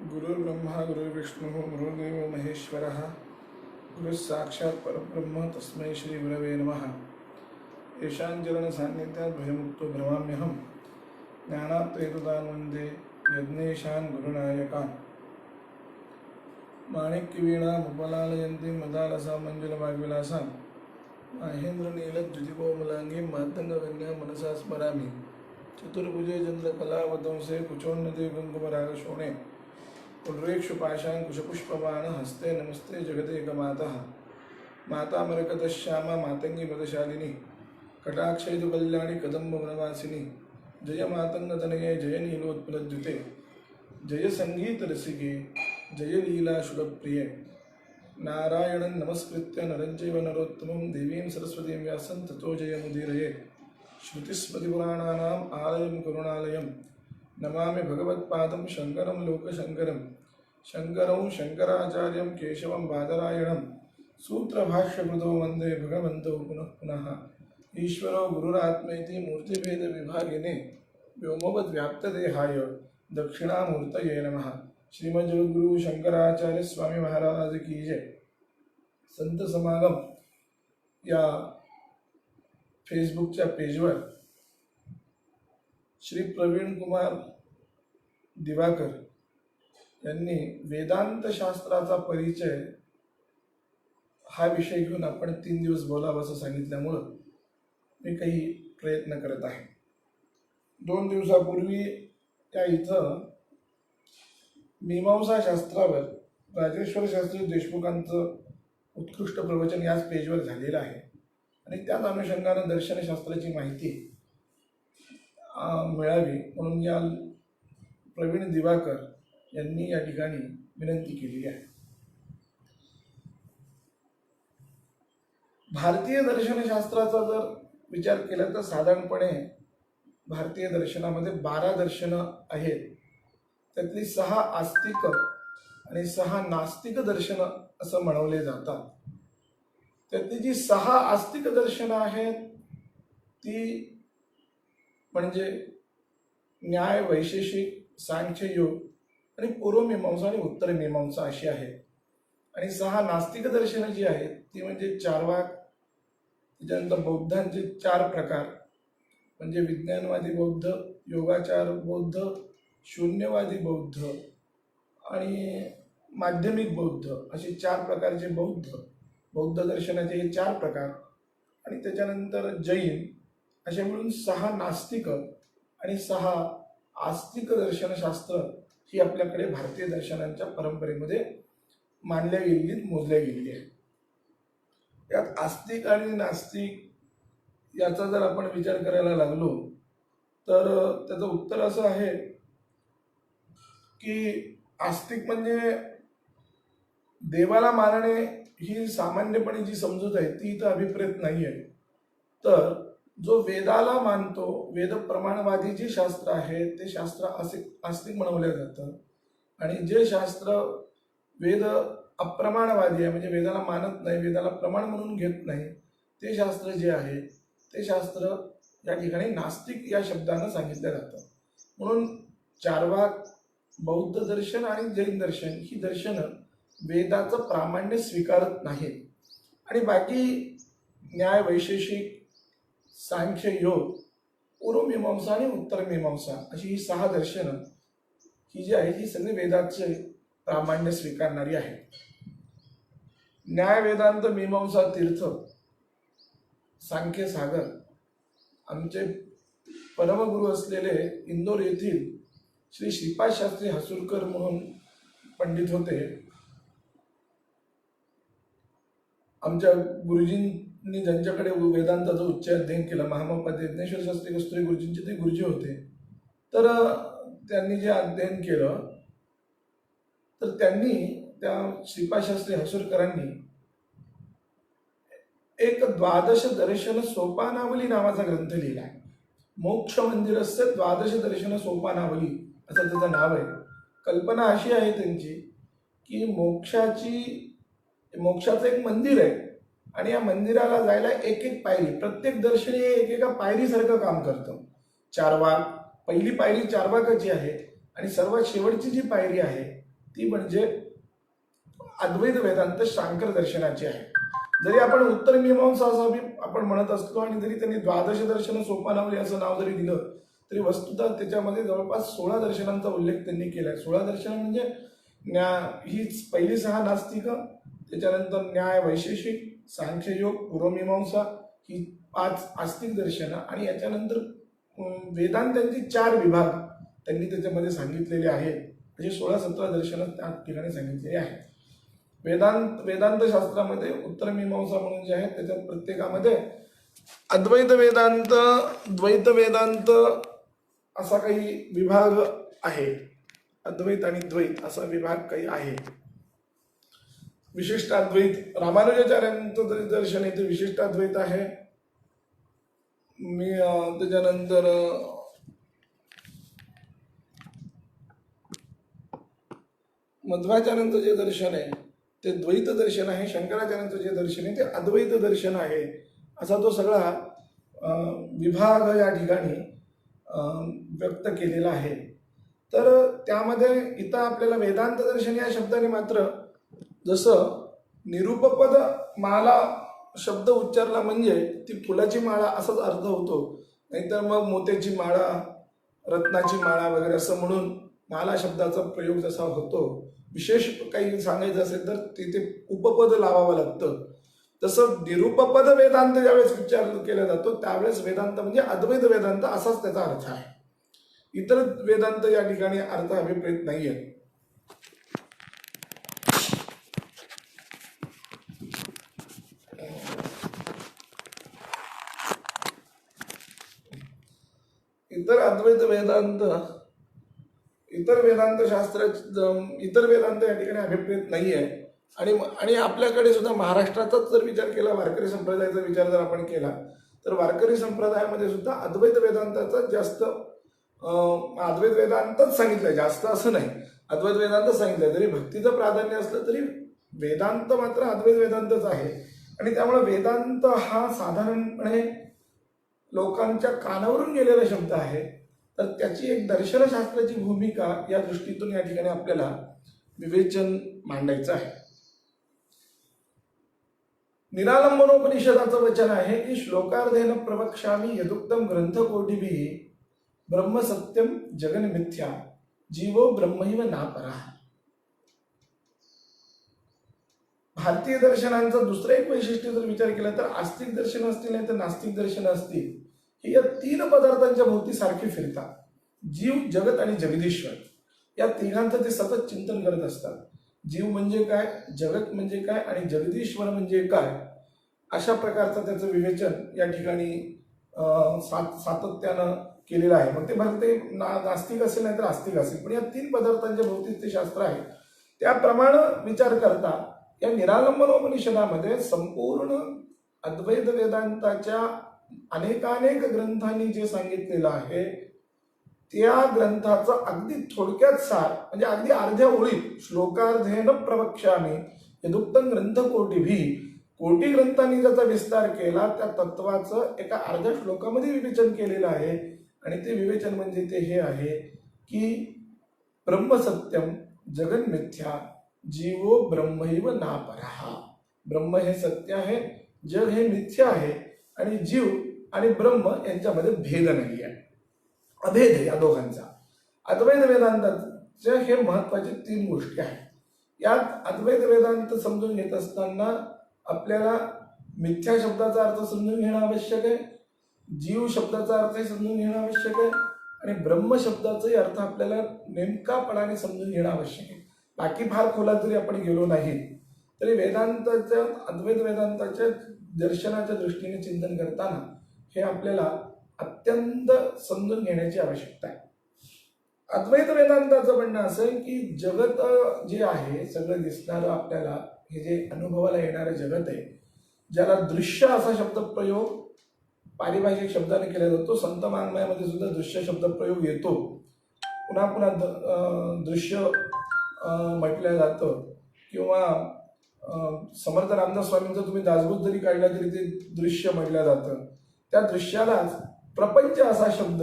गुरुर्ब्रह्मा गुरुर्विष्णुः गुरुर्देवो महेश्वरः गुरुः साक्षात् परब्रह्म तस्मै श्री गुरवे नमः। येषाञ्चरण सान्निध्यात् भयमुक्तो भ्रमाम्यहं ज्ञानाप्रेतुतान् वन्दे यज्ञेशान् गुरुनायकान्। माणिक्यवीणामुपलालयन्तीं मदालसां मञ्जुलवाग्विलासां माहेन्द्रनीलद्युतिकोमलाङ्गीं मातङ्गकन्यां मनसा स्मरामि। चतुर्भुजे चन्द्रकलावतंसे कुचोन्नते कुङ्कुमरागशोणे पुण्ड्रेक्षुपाशाङ्कुशपुष्पबाण हस्ते नमस्ते जगदेकमातः। माता मरकतश्यामा मातंगी मदशालिनी कटाक्षैतु कल्याणी कदम्बवनवासिनी। जय मातंगतनये जय नीलोत्पलद्युते जय संगीत रसिके जय लीला शुभप्रिये। नारायणं नमस्कृत्य नरं चैव नरोत्तमं देवीं सरस्वतीं व्यासं ततो जयमुदीरये। श्रुतिस्मृतिपुराणानाम् आलयं करुणालयं नमामि भगवत्पादं शङ्करं लोकशङ्करं। शङ्करं शङ्कराचार्यं केशवं बादरायणं सूत्रभाष्यकृतो वन्दे भगवन्तौ पुनः पुनः। ईश्वरो गुरुरात्मेति मूर्तिभेदविभागिने व्योमवद्व्याप्तदेहाय दक्षिणामूर्तये नमः। श्रीमज्जगद्गुरु शंकराचार्य स्वामी महाराज की जय। संत समागम या फेसबुकच्या पेजवर श्री प्रवीण कुमार दिवाकर यांनी वेदांत शास्त्राचा परिचय हा विषय घेऊन आपण 3 दिवस बोलावं असं सांगितल्यामुळं मी काही प्रयत्न करत आहे। 2 दिवसापूर्वी त्या इथं मीमांसा शास्त्रावर राजेश्वर शास्त्री देशमुखांचं उत्कृष्ट प्रवचन याच पेजवर झालेलं आहे आणि त्याच अनुषंगाने दर्शनशास्त्राची माहिती मिळावी म्हणून या प्रवीण दिवाकर यांनी या ठिकाणी विनंती केली आहे। भारतीय दर्शनशास्त्राचा जर विचार केला तर साधारणपणे भारतीय दर्शनामध्ये 12 दर्शनं आहेत। त्यातली 6 आस्तिक आणि 6 नास्तिक दर्शनं असं म्हणवले जातात। त्यातली जी 6 आस्तिक दर्शनं आहेत ती म्हणजे न्याय, वैशेषिक, सांख्य, योग आणि पूर्वमीमांसा आणि उत्तरमीमांसा अशी आहेत। आणि 6 नास्तिक दर्शनं जी आहेत ती म्हणजे चार्वाक, त्याच्यानंतर बौद्धांचे 4 प्रकार म्हणजे विज्ञानवादी बौद्ध, योगाचार बौद्ध, शून्यवादी बौद्ध आणि माध्यमिक बौद्ध असे 4 प्रकारचे बौद्ध दर्शनाचे हे 4 प्रकार आणि त्याच्यानंतर जैन असे मिळून 6 नास्तिक आणि 6 आस्तिक दर्शनशास्त्र ही आपल्याकडे भारतीय दर्शनांच्या परंपरेमध्ये मानल्या गेलेली, मोजल्या गेलेली आहे। यात आस्तिक आणि नास्तिक याचा जर आपण विचार करायला लागलो तर त्याचं उत्तर असं आहे की आस्तिक म्हणजे देवाला मानणे ही सामान्यपणे जी समजूत आहे ती तर अभिप्रेत नाही आहे। तर जो वेदाला मानतो, वेद प्रमाणवादी जे शास्त्र आहे ते शास्त्र आस्तिक म्हणवले जातं आणि जे शास्त्र वेद अप्रमाणवादी आहे म्हणजे वेदाला मानत नाही, वेदाला प्रमाण म्हणून घेत नाही ते शास्त्र जे आहे ते शास्त्र या ठिकाणी नास्तिक या शब्दानं सांगितलं जातं। म्हणून चार्वाक, बौद्ध दर्शन आणि जैन दर्शन ही दर्शनं वेदाचं प्रामाण्य स्वीकारत नाहीत आणि बाकी न्याय, वैशेषिक, सांख्य, योग, पूर्वमीमांसा आणि उत्तरमीमांसा अशी ही 6 दर्शनं ही जी आहेत ही सगळी वेदाचे प्रामाण्य स्वीकारणारी आहेत। न्याय वेदांत मीमांसा तीर्थ सांख्य सागर आमचे परमगुरू असलेले इंदोर येथील श्री श्रीपाद शास्त्री हसूरकर म्हणून पंडित होते। आमच्या गुरुजींनी ज्यांच्याकडे वेदांताचं उच्च अध्ययन केलं, महामहोपाध्याय ज्ञानेश्वर शास्त्री कस्तुरी गुरुजींचे ते गुरुजी होते। तर त्यांनी जे अध्ययन केलं तर त्यांनी त्या श्रीपाद शास्त्री हसूरकरांनी एक 12 दर्शन सोपानावली नावाचा ग्रंथ लिहिला आहे। मोक्ष मंदिरस्य 12 दर्शन सोपानावली असं त्याचं नाव आहे। कल्पना अशी आहे त्यांची की मोक्षाचं एक मंदिर आहे आणि या मंदिराला जायला एक पायरी, प्रत्येक दर्शन हे एकेका पायरीसारखं काम करतं। चार्वाक, पहिली पायरी चार्वाकाची आहे आणि सर्वात शेवटची जी पायरी आहे ती म्हणजे अद्वैत वेदांत शांकर दर्शनाची आहे. जरी आपण उत्तर मीमांसा असं आपण म्हणत असलो आणि जरी त्यांनी द्वादश दर्शन सोपानावली असं नाव जरी दिलं तरी वस्तुतः त्याच्यामध्ये जवळपास 16 दर्शनांचा उल्लेख त्यांनी केलाय. 16 दर्शन म्हणजे ही पहिली 6 नास्तिक, त्याच्यानंतर न्याय वैशेषिक, सांख्ययोग, पूर्वमीमांसा ही 5 आस्तिक दर्शनं आणि याच्यानंतर वेदांतांची 4 विभाग त्यांनी त्याच्यामध्ये सांगितलेले आहेत. म्हणजे 16-17 दर्शनं त्या ठिकाणी सांगितलेली आहेत. वेदांत शास्त्रामध्ये उत्तर मीमांसा म्हणून जे आहे त्याच्यात प्रत्येकामध्ये अद्वैत वेदांत, द्वैत वेदांत असा काही विभाग आहे. अद्वैत आणि द्वैत असा विभाग काही आहे. विशिष्टाद्वैत रामानुजाचार्यांचं दर्शन आहे ते विशिष्टाद्वैत आहे. त्याच्यानंतर मध्वाचार्यांचं जे दर्शन आहे ते द्वैत दर्शन आहे. शंकराचार्यांचं जे दर्शन आहे ते अद्वैत दर्शन आहे. असा तो सगळा विभाग या ठिकाणी व्यक्त केलेला आहे. तर त्यामध्ये इथं आपल्याला वेदांत दर्शन या शब्दाने मात्र जसं निरुपपद माला शब्द उच्चारला म्हणजे ती फुलाची माळा असाच अर्थ होतो, नाहीतर मग मोत्याची माळा, रत्नाची माळा वगैरे असं म्हणून माला शब्दाचा प्रयोग जसा होतो, विशेष काही सांगायचं असेल तर तिथे उपपद लावावं लागतं. तसं निरुपपद वेदांत ज्यावेळेस उच्चार केला जातो त्यावेळेस वेदांत म्हणजे अद्वैत वेदांत असाच त्याचा अर्थ आहे. इतर वेदांत या ठिकाणी अर्थ अभिप्रेत नाहीये. इतर अद्वैत वेदांत, इतर वेदांत शास्त्र, इतर वेदांत या ठिकाणी अभिप्रेत नाहीये. आणि आपल्याकडे सुद्धा महाराष्ट्राचाच जर विचार केला, वारकरी संप्रदायाचा विचार जर आपण केला तर वारकरी संप्रदायामध्ये सुद्धा अद्वैत वेदांताचा जास्त अद्वैत वेदांतच सांगितलंय, जास्त असं नाही, अद्वैत वेदांतच सांगितलंय. जरी भक्तीचं प्राधान्य असलं तरी वेदांत मात्र अद्वैत वेदांतच आहे. आणि त्यामुळे वेदांत हा साधारणपणे लोकांच्या कानावरून गेलेला शब्द आहे. तर त्याची एक दर्शनशास्त्राची भूमिका या दृष्टीतून या ठिकाणी आपल्याला विवेचन मांडायचं आहे. निरालंबनोपनिषदाचं वचन आहे की श्लोकार्धेन प्रवक्ष्यामि यदुक्तम ग्रंथकोटिभिः ब्रह्म सत्यम जगन मिथ्या जीवो ब्रह्मैव नापरः. भारतीय दर्शनांचं दुसरं एक वैशिष्ट्य जर विचार केला तर आस्तिक दर्शन असतील नाही तर नास्तिक दर्शन असतील, हे या 3 पदार्थांच्या भोवती सारखी फिरतात. जीव, जगत आणि जगदीश्वर या तिघांचं ते सतत चिंतन करत असतात. जीव म्हणजे काय, जगत म्हणजे काय आणि जगदीश्वर म्हणजे काय, अशा प्रकारचं त्याचं विवेचन या ठिकाणी सातत्यानं केलेलं आहे. मग ते भारतीय नास्तिक असेल नाही तर आस्तिक असेल, पण या 3 पदार्थांच्या भोवतीच ते शास्त्र आहे. त्याप्रमाणे विचार करता या निरालंबनोपनिषदामध्ये संपूर्ण अद्वैत वेदांताच्या अनेकानेक ग्रंथांनी जे सांगितलेलं आहे त्या ग्रंथाचं अगदी थोडक्यात सार म्हणजे अगदी अर्ध्या ओळीत श्लोकार्धेन प्रवक्ष्यामि यदुक्तम ग्रंथकोटिभिः, कोटी ग्रंथांनी ज्याचा विस्तार केला त्या तत्वाचं एका अर्ध्या श्लोकामध्ये विवेचन केलेलं आहे. आणि ते विवेचन म्हणजे ते हे आहे की ब्रह्मसत्यम जगन मिथ्या जीवो ब्रह्मैव नापरः. ब्रह्म हे सत्य आहे, जग हे मिथ्या आहे आणि जीव आणि ब्रह्म यांच्यामध्ये भेद नाही आहे, अभेद आहे या दोघांचा. अद्वैत वेदांताचे हे महत्वाचे 3 गोष्टी आहेत. यात अद्वैत वेदांत समजून घेत असताना आपल्याला मिथ्या शब्दाचा अर्थ समजून घेणं आवश्यक आहे, जीव शब्दाचा अर्थ समजून घेणं आवश्यक आहे आणि ब्रह्म शब्दाचाही अर्थ आपल्याला नेमकापणाने समजून घेणं आवश्यक आहे. बाकी फार खोलात जरी आपण गेलो नाही तरी वेदांताच्या, अद्वैत वेदांताच्या दर्शनाच्या दृष्टीने चिंतन करताना हे आपल्याला अत्यंत समजून घेण्याची आवश्यकता आहे. अद्वैत वेदांताचं म्हणणं असं आहे की जगत जे आहे सगळं दिसणारं आपल्याला, हे जे अनुभवाला येणारं जगत आहे, ज्याला दृश्य असा शब्द प्रयोग पारिभाषिक शब्दाने केला जातो, संत वाङ्मयामध्ये सुद्धा दृश्य शब्द प्रयोग येतो, पुन्हा पुन्हा दृश्य म्हटलं जातं. किंवा समर्थ रामदास स्वामींचं तुम्ही दासबोध जरी काढला तरी ते दृश्य म्हटलं जातं. त्या दृश्यालाच प्रपंच असा शब्द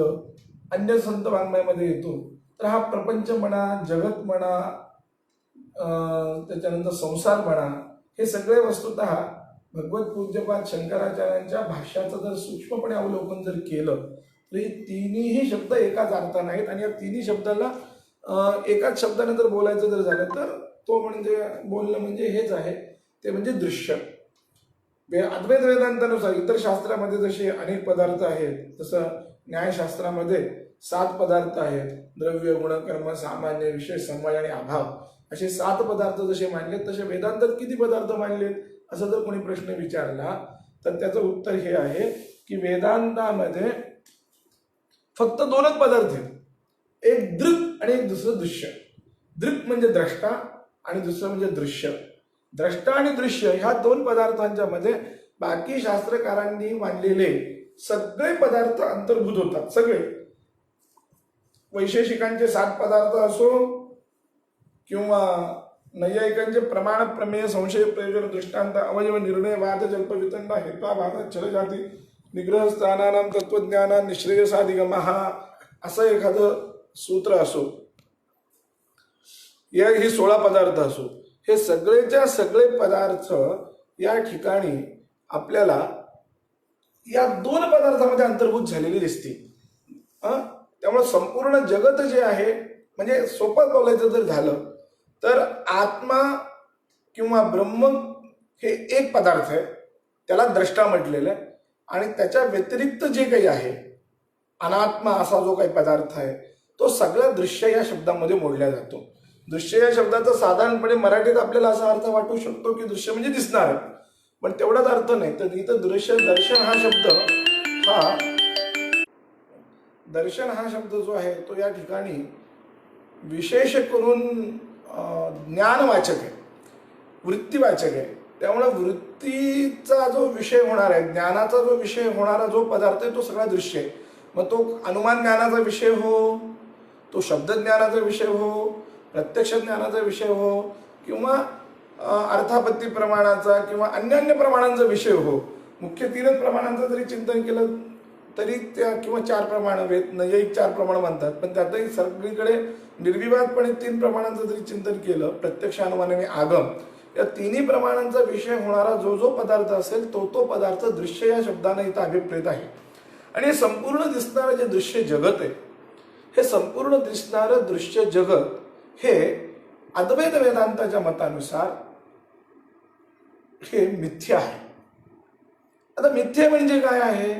अन्य संत वाङ्मयामध्ये येतो. तर हा प्रपंच म्हणा, जगत म्हणा, त्याच्यानंतर संसारपणा, हे सगळे वस्तुतः भगवत पूज्यपाद शंकराचार्यांच्या भाष्याचं जर सूक्ष्मपणे अवलोकन जर केलं तर हे तिन्ही शब्द एकाच अर्थाने आहेत. आणि या तिन्ही शब्दाला एकाच शब्दाने जर बोलायचं जर झालं तर तो म्हणजे बोलणं म्हणजे हेच आहे, ते म्हणजे दृश्य. अद्वैत वेदांतानुसार इतर शास्त्रामध्ये जसे अनेक पदार्थ आहेत, तसं न्यायशास्त्रामध्ये 7 पदार्थ आहेत. द्रव्य, गुण, कर्म, सामान्य, विशेष, समवाय आणि अभाव, असे 7 पदार्थ जसे मानलेत तसे वेदांतात किती पदार्थ मानलेत असं जर कोणी प्रश्न विचारला तर त्याचं उत्तर हे आहे की वेदांतामध्ये फक्त 2च पदार्थ आहेत, एक दृक आणि एक दुसरं दृश्य. दृक म्हणजे द्रष्टा आणि दुसरं म्हणजे दृश्य. द्रष्टा आणि दृश्य ह्या 2 पदार्थांच्या मध्ये बाकी शास्त्रकारांनी मानलेले सगळे पदार्थ अंतर्भूत होतात. सगळे वैशेषिकांचे 7 पदार्थ असो किंवा नैयायिकांचे प्रमाण, प्रमेय, संशय, प्रयोजन, दृष्टांत, अवयव, निर्णय, वाद, जल्प, वितंडा, हेत्वाभाव, छलजाती, निग्रह, स्थानानाम, तत्वज्ञाना, निश्रेयसाधिगमः असं एखादं सूत्र असो, या ही 16 पदार्थ असो, हे सगळेच्या सगळे पदार्थ या ठिकाणी आपल्याला या 2 पदार्थामध्ये अंतर्भूत झालेली दिसते. त्यामुळे संपूर्ण जगत जे आहे, म्हणजे सोपं बोलायचं जर झालं तर आत्मा किंवा ब्रह्म हे एक पदार्थ आहे, त्याला द्रष्टा म्हटलेलं आहे. आणि त्याच्या व्यतिरिक्त जे काही आहे अनात्मा असा जो काही पदार्थ आहे तो सगळा दृश्य या शब्दामध्ये मोडला जातो. दृश्य या शब्दाचा साधारणपणे मराठीत आपल्याला असा अर्थ वाटू शकतो की दृश्य म्हणजे दिसणार, पण तेवढाच अर्थ नाही. तर इथं दर्शन हा शब्द जो आहे तो या ठिकाणी विशेष करून ज्ञानवाचक आहे, वृत्तीवाचक आहे. त्यामुळे वृत्तीचा जो विषय होणार आहे, ज्ञानाचा जो विषय होणारा जो पदार्थ आहे तो सगळा दृश्य आहे. मग तो अनुमान ज्ञानाचा विषय हो, तो शब्द ज्ञानाचा विषय हो, प्रत्यक्ष ज्ञानाचा विषय हो, किंवा अर्थापत्ती प्रमाणाचा किंवा अन्य प्रमाणांचा विषय हो. मुख्य 3च प्रमाणांचं जरी चिंतन केलं तरी त्या, किंवा 4 प्रमाण, नैयायिक 4 प्रमाण म्हणतात, पण त्यातही सगळीकडे निर्विवादपणे 3 प्रमाणांचं जरी चिंतन केलं, प्रत्यक्ष, अनुमान आणि आगम, या 3ही प्रमाणांचा विषय होणारा जो पदार्थ असेल तो पदार्थ दृश्य या शब्दाने इथं अभिप्रेत आहे. आणि हे संपूर्ण दिसणारं जे दृश्य जगत आहे, हे संपूर्ण दिसणारं दृश्य जगत हे अद्वैत वेदांताच्या मतानुसार हे मिथ्या आहे. आता मिथ्या म्हणजे काय आहे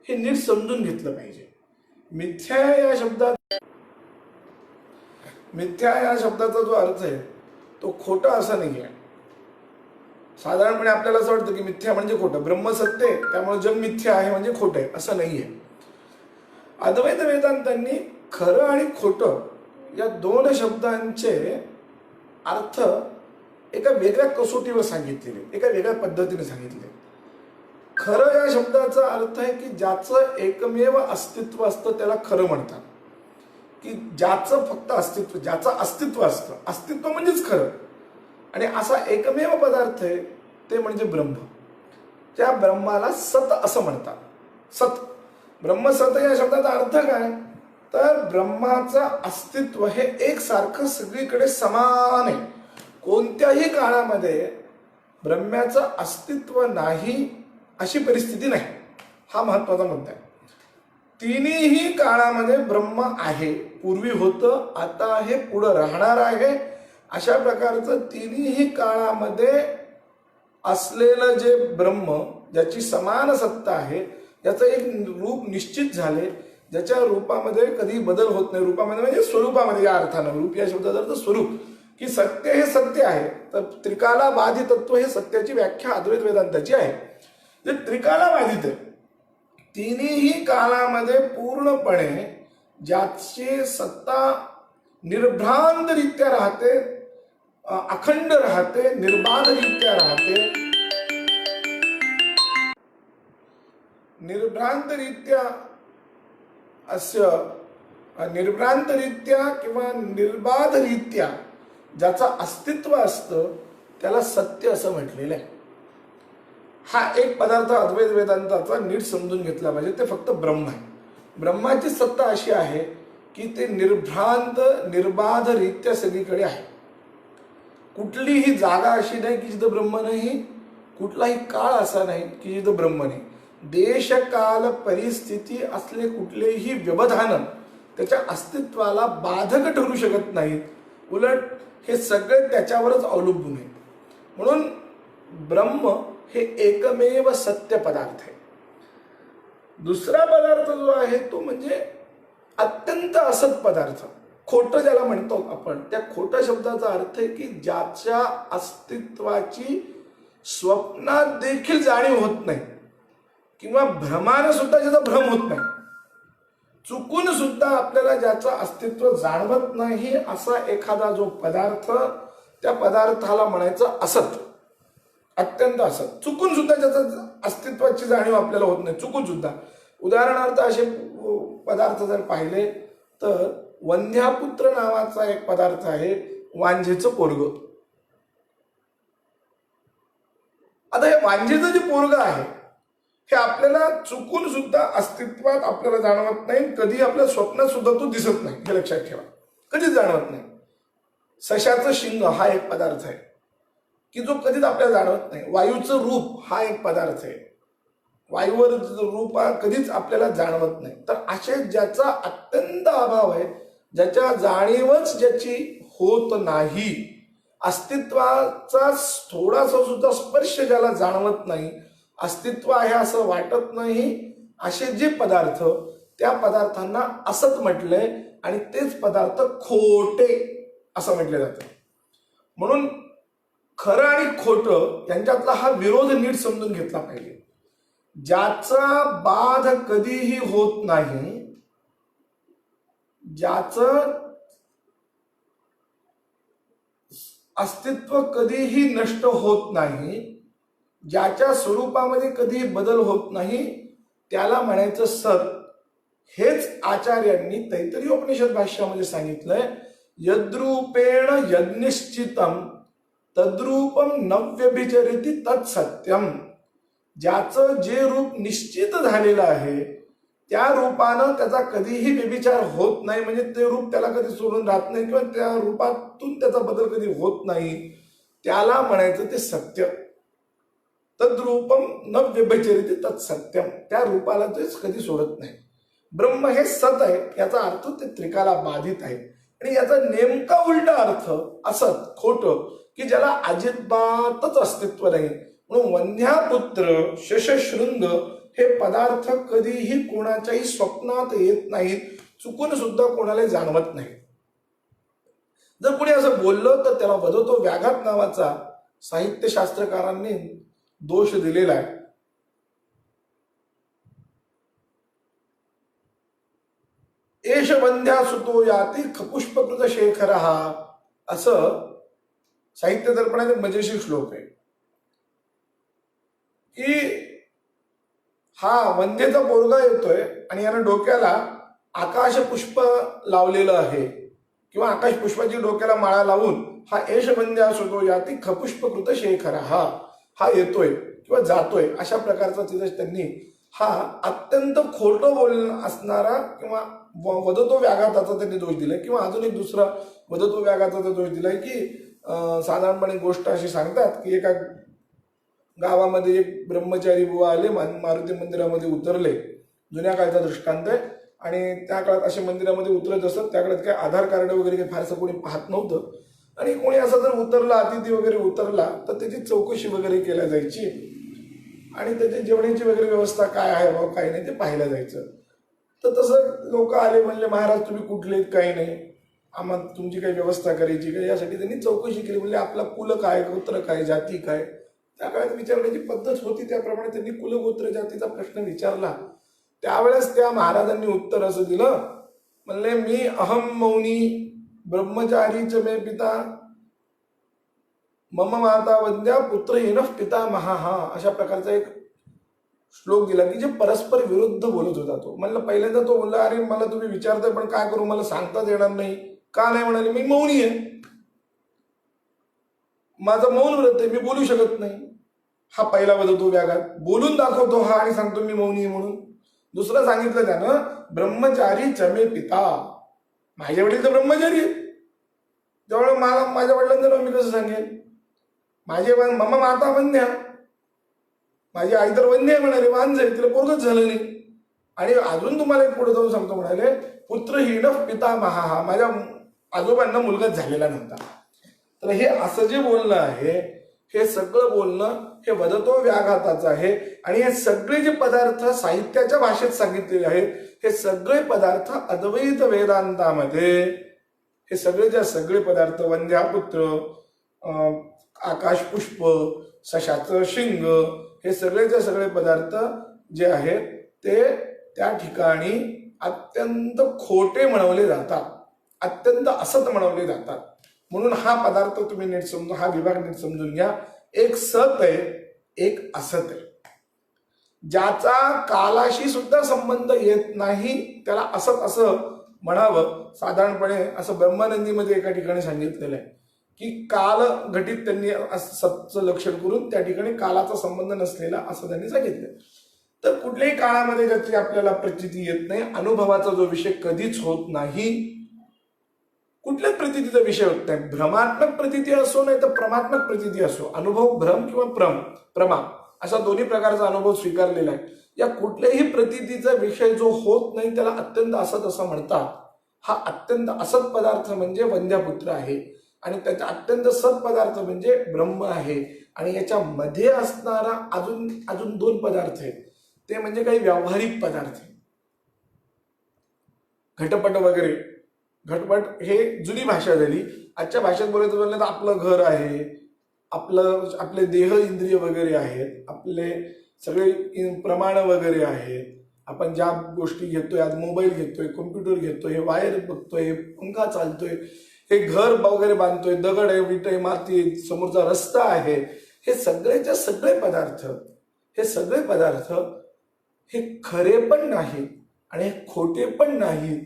हे नीट समजून घेतलं पाहिजे. मिथ्या या शब्दाचा जो अर्थ आहे तो खोटा असा नाही आहे. साधारणपणे आपल्याला असं वाटतं की मिथ्या म्हणजे खोटं, ब्रह्म सत्य आहे त्यामुळे जग मिथ्या आहे म्हणजे खोटं आहे, असं नाही आहे. अद्वैत वेदांतांनी खरं आणि खोटं या 2 शब्दांचे अर्थ एका वेगळ्या कसोटीवर सांगितलेले, एका वेगळ्या पद्धतीने सांगितले. खरं या शब्दाचा अर्थ आहे की ज्याचं एकमेव अस्तित्व असतं त्याला खरं म्हणतात. की ज्याचं फक्त अस्तित्व, ज्याचं अस्तित्व असतं, अस्तित्व म्हणजेच खरं. आणि असा एकमेव पदार्थ आहे ते म्हणजे ब्रह्म. त्या ब्रह्माला सत असं म्हणतात. सत, ब्रह्म सत या शब्दाचा अर्थ काय, तर ब्रह्माचं अस्तित्व हे एकसारखं सगळीकडे समान आहे. कोणत्याही काळामध्ये ब्रह्माचं अस्तित्व नाही अशी परिस्थिती नाही, हा महत्वाचा मुद्दा आहे. तिन्ही काळामध्ये ब्रह्म आहे, पूर्वी होतं, आता आहे, पुढं राहणार आहे. अशा प्रकारचं तिन्ही काळामध्ये असलेलं जे ब्रह्म, ज्याची समान सत्ता आहे, ज्याचं एक रूप निश्चित झाले, ज्याच्या रूपामध्ये कधी बदल होत नाही. रूपामध्ये म्हणजे स्वरूपामध्ये, या अर्थानं रूप या शब्दाचा अर्थ स्वरूप, की सत्य हे सत्य आहे. तर त्रिकाला बाधित तत्व हे सत्याची व्याख्या अद्वैत वेदांताची आहे. जे त्रिकाला बाधित आहे, तिन्ही काळामध्ये पूर्णपणे ज्याची सत्ता निर्भ्रांतरित्या राहते, अखंड राहते, निर्बाधरित्या राहते, निर्भ्रांतरित्या किंवा निर्बाधरित्या ज्याचं अस्तित्व असतं त्याला सत्य असं म्हटलेलं आहे. हा एक पदार्थ अद्वैत वेदांताचा नीट समजून घेतला पाहिजे. ते फक्त ब्रह्म आहे. ब्रह्माची सत्ता अशी आहे की ते निर्भ्रांत, निर्बाधरित्या सगळीकडे आहे. कुठलीही जागा अशी नाही की जिथं ब्रह्म नाही, कुठलाही काळ असा नाही की जिथं ब्रह्म नाही. देश काल परिस्थिती असले कुठलेही व्यवधान त्याच्या अस्तित्वाला बाधक ठरू शकत नाहीत. उलट हे सगळे त्याच्यावरच अवलंबून आहेत. म्हणून ब्रह्म हे एकमेव सत्य पदार्थ आहे. दुसरा पदार्थ जो आहे तो म्हणजे अत्यंत असत पदार्थ, खोटं ज्याला म्हणतो आपण. त्या खोट्या शब्दाचा अर्थ आहे की ज्याच्या अस्तित्वाची स्वप्नात देखील जाणीव होत नाही किंवा भ्रमानं सुद्धा ज्याचा भ्रम होत नाही, चुकून सुद्धा आपल्याला ज्याचं अस्तित्व जाणवत नाही असा एखादा जो पदार्थ, त्या पदार्थाला म्हणायचं असत. अत्यंत असत, चुकून सुद्धा ज्याचं अस्तित्वाची जाणीव आपल्याला होत नाही, चुकून सुद्धा. उदाहरणार्थ असे पदार्थ जर पाहिले तर वंध्यापुत्र नावाचा एक पदार्थ आहे, वांझेचं पोरग. आता हे वांझेचं जे पोरग आहे हे आपल्याला चुकून सुद्धा अस्तित्वात आपल्याला जाणवत नाही, कधी आपल्या स्वप्नात सुद्धा तो दिसत नाही, हे लक्षात ठेवा, कधीच जाणवत नाही. सशाचं शिंग हा एक पदार्थ आहे की जो कधीच आपल्याला जाणवत नाही. वायूचं रूप हा एक पदार्थ आहे, वायूवर रूप हा कधीच आपल्याला जाणवत नाही. तर असे ज्याचा अत्यंत अभाव आहे, ज्याच्या जाणीवच ज्याची होत नाही, अस्तित्वाचा थोडासा सुद्धा स्पर्श ज्याला जाणवत नाही, अस्तित्व आहे असं वाटत नाही, असे जे पदार्थ, त्या पदार्थांना असत म्हटलंय आणि तेच पदार्थ खोटे असं म्हटले जातं. म्हणून खरं आणि खोटं यांच्यातला हा विरोध नीट समजून घेतला पाहिजे. ज्याचा बाध कधीही होत नाही, ज्याचं अस्तित्व कधीही नष्ट होत नाही, ज्याच्या स्वरूपामध्ये कधी बदल होत नाही, त्याला म्हणायचं सत. हेच आचार्यांनी तैत्तिरीय उपनिषद भाष्यामध्ये सांगितलंय, यद्रूपेण यज्ञिश्चितम तद्रूपम नव्यभिचरिती तत्सत्यम. ज्याचं जे रूप निश्चित झालेलं आहे त्या रूपानं त्याचा कधीही व्यभिचार होत नाही, म्हणजे ते रूप त्याला कधी सोडून राहत नाही किंवा त्या रूपातून त्याचा बदल कधी होत नाही, त्याला म्हणायचं ते सत्य. तद्रूपम न व्यभिचरिती तत्सत्यम. त्या रूपाला तेच कधी सोडत नाही. ब्रह्म हे सत आहे, याचा अर्थ ते त्रिकाला बाधित आहे. आणि याचा नेमका उलटा अर्थ असत, खोटं, की ज्याला अजिबातच अस्तित्व नाही. म्हणून वंध्यापुत्र, शशशृंग हे पदार्थ कधीही कोणाच्याही स्वप्नात येत नाहीत, चुकून सुद्धा कोणाला जाणवत नाही. जर कोणी असं बोललं तर त्याला वदतो व्याघात नावाचा साहित्यशास्त्रकारांनी दोष दिलेला आहे. एष वंध्या सुतो याती खपुष्पकृत शेखर, असं साहित्य दर्पणाचे मजेशीर श्लोक आहे की हा वंध्येचा पोरगा येतोय आणि यानं डोक्याला आकाश पुष्प लावलेलं आहे किंवा आकाश पुष्पाची डोक्याला माळा लावून हा एष वंध्या सुतो याती खपुष्पकृत शेखर, हा येतोय किंवा जातोय, अशा प्रकारचा तिथं त्यांनी हा अत्यंत खोटं बोलणं असणारा किंवा वदतो व्याघाताचा त्यांनी दोष दिलाय. किंवा अजून एक दुसरा वदतो व्याघाताचा दोष दिलाय की साधारणपणे गोष्ट अशी सांगतात की एका गावामध्ये एक ब्रह्मचारी बुवा आले, मारुती मंदिरामध्ये उतरले. जुन्या काळचा दृष्टांत आहे. आणि त्या काळात असे मंदिरामध्ये उतरत असत, त्या काळात काही आधार कार्ड वगैरे काही फारसं कोणी पाहत नव्हतं. आणि कोणी असा जर उतरला, अतिथी वगैरे उतरला, तर त्याची चौकशी वगैरे केल्या जायची आणि त्याची जेवणाची वगैरे व्यवस्था काय आहे बाबा काय नाही ते पाहिलं जायचं. तर तसं लोक आले, म्हणले महाराज तुम्ही कुठले, काही नाही, आम्हाला तुमची काही व्यवस्था करायची काय, यासाठी त्यांनी चौकशी केली. म्हणजे आपला कुल काय, गोत्र काय, जाती काय, त्या काळात विचारण्याची पद्धत होती, त्याप्रमाणे त्यांनी कुलगोत्र जातीचा प्रश्न विचारला. त्यावेळेस त्या महाराजांनी उत्तर असं दिलं, म्हणले मी अहम मौनी ब्रह्मचारीच मे पिता मम माता वंद्या पुत्र येनफ पिता महा, अशा प्रकारचा एक श्लोक दिला की जे परस्पर विरुद्ध बोलत होता. तो म्हणलं पहिल्यांदा तो बोलला, अरे मला तुम्ही विचारताय पण काय करू, मला सांगताच येणार नाही. का नाही म्हणाले, मी मौनी आहे, माझं मौन व्रत आहे, मी बोलू शकत नाही. हा पहिला वदतो व्याघात, बोलून दाखवतो हा आणि सांगतो मी मौनी आहे म्हणून. दुसरं सांगितलं त्यानं, ब्रह्मचारी चमे पिता, माझे वडील तर ब्रह्मचारी आहेत, त्यामुळे मला माझ्या वडिलांचं नाव मी कसं सांगेन? माझे मम्मा माता वंद्या, माझी आई तर वंद्य आहे म्हणाले, वांज आहे, तिला पोरगच झालं नाही. आणि अजून तुम्हाला एक पुढे जाऊन सांगतो, म्हणाले पुत्रहीन पिता महा, माझ्या आजोबांना मुलगाच झालेला नव्हता. तर हे असं जे बोलणं आहे, हे सगळं बोलणं हे वदतो व्याघाताचं आहे. आणि हे सगळे जे पदार्थ साहित्याच्या भाषेत सांगितलेले आहेत, हे सगळे पदार्थ अद्वैत वेदांतामध्ये, हे सगळे पदार्थ वंद्यापुत्र, आकाश पुष्प, सशाचं शिंग, हे सगळे पदार्थ जे आहेत ते त्या ठिकाणी अत्यंत खोटे म्हणवले जातात, अत्यंत असत म्हणवले जातात. म्हणून हा पदार्थ तुम्ही नीट समजून, हा विभाग नीट समजून घ्या. एक सत आहे, एक असत आहे. ज्याचा कालाशी सुद्धा संबंध येत नाही त्याला असत असं म्हणावं. साधारणपणे असं ब्रह्मानंदीमध्ये एका ठिकाणी सांगितलेलं आहे की काल घटित त्यांनी सतचं लक्षण करून त्या ठिकाणी कालाचा संबंध नसलेला असं त्यांनी सांगितलं. तर कुठल्याही काळामध्ये ज्याची आपल्याला प्रचिती येत नाही, अनुभवाचा जो विषय कधीच होत नाही, कुठल्याच प्रतीतीचा विषय होत नाही. भ्रमात्मक प्रतीती असो नाही तर प्रमात्मक प्रतीती असो, अनुभव भ्रम किंवा प्रमा असा दोन्ही प्रकारचा अनुभव स्वीकारलेला आहे. या कुठल्याही प्रतीतीचा विषय जो होत नाही त्याला अत्यंत असत असं म्हणतात. हा अत्यंत असत पदार्थ म्हणजे वंद्यापुत्र आहे आणि त्याचा अत्यंत सत पदार्थ म्हणजे ब्रह्म आहे. आणि याच्यामध्ये असणारा अजून दोन पदार्थ आहेत, ते म्हणजे काही व्यावहारिक पदार्थ. घटपट वगैरे, घटपट हे जुनी भाषा झाली. आजच्या भाषेत बोलायचं झालं तर आपलं घर आहे, आपले देह इंद्रिय वगैरे आहेत, आपले सगळे प्रमाण वगैरे आहेत, आपण ज्या गोष्टी घेतोय, आज मोबाईल घेतोय, कॉम्प्युटर घेतोय, वायर बघतोय, पंखा चालतोय, हे घर वगैरे बांधतोय, दगड आहे, विट आहे, माती, समोरचा रस्ता आहे, हे सगळेच्या सगळे पदार्थ, हे सगळे पदार्थ हे खरे पण नाहीत आणि हे खोटे पण नाहीत.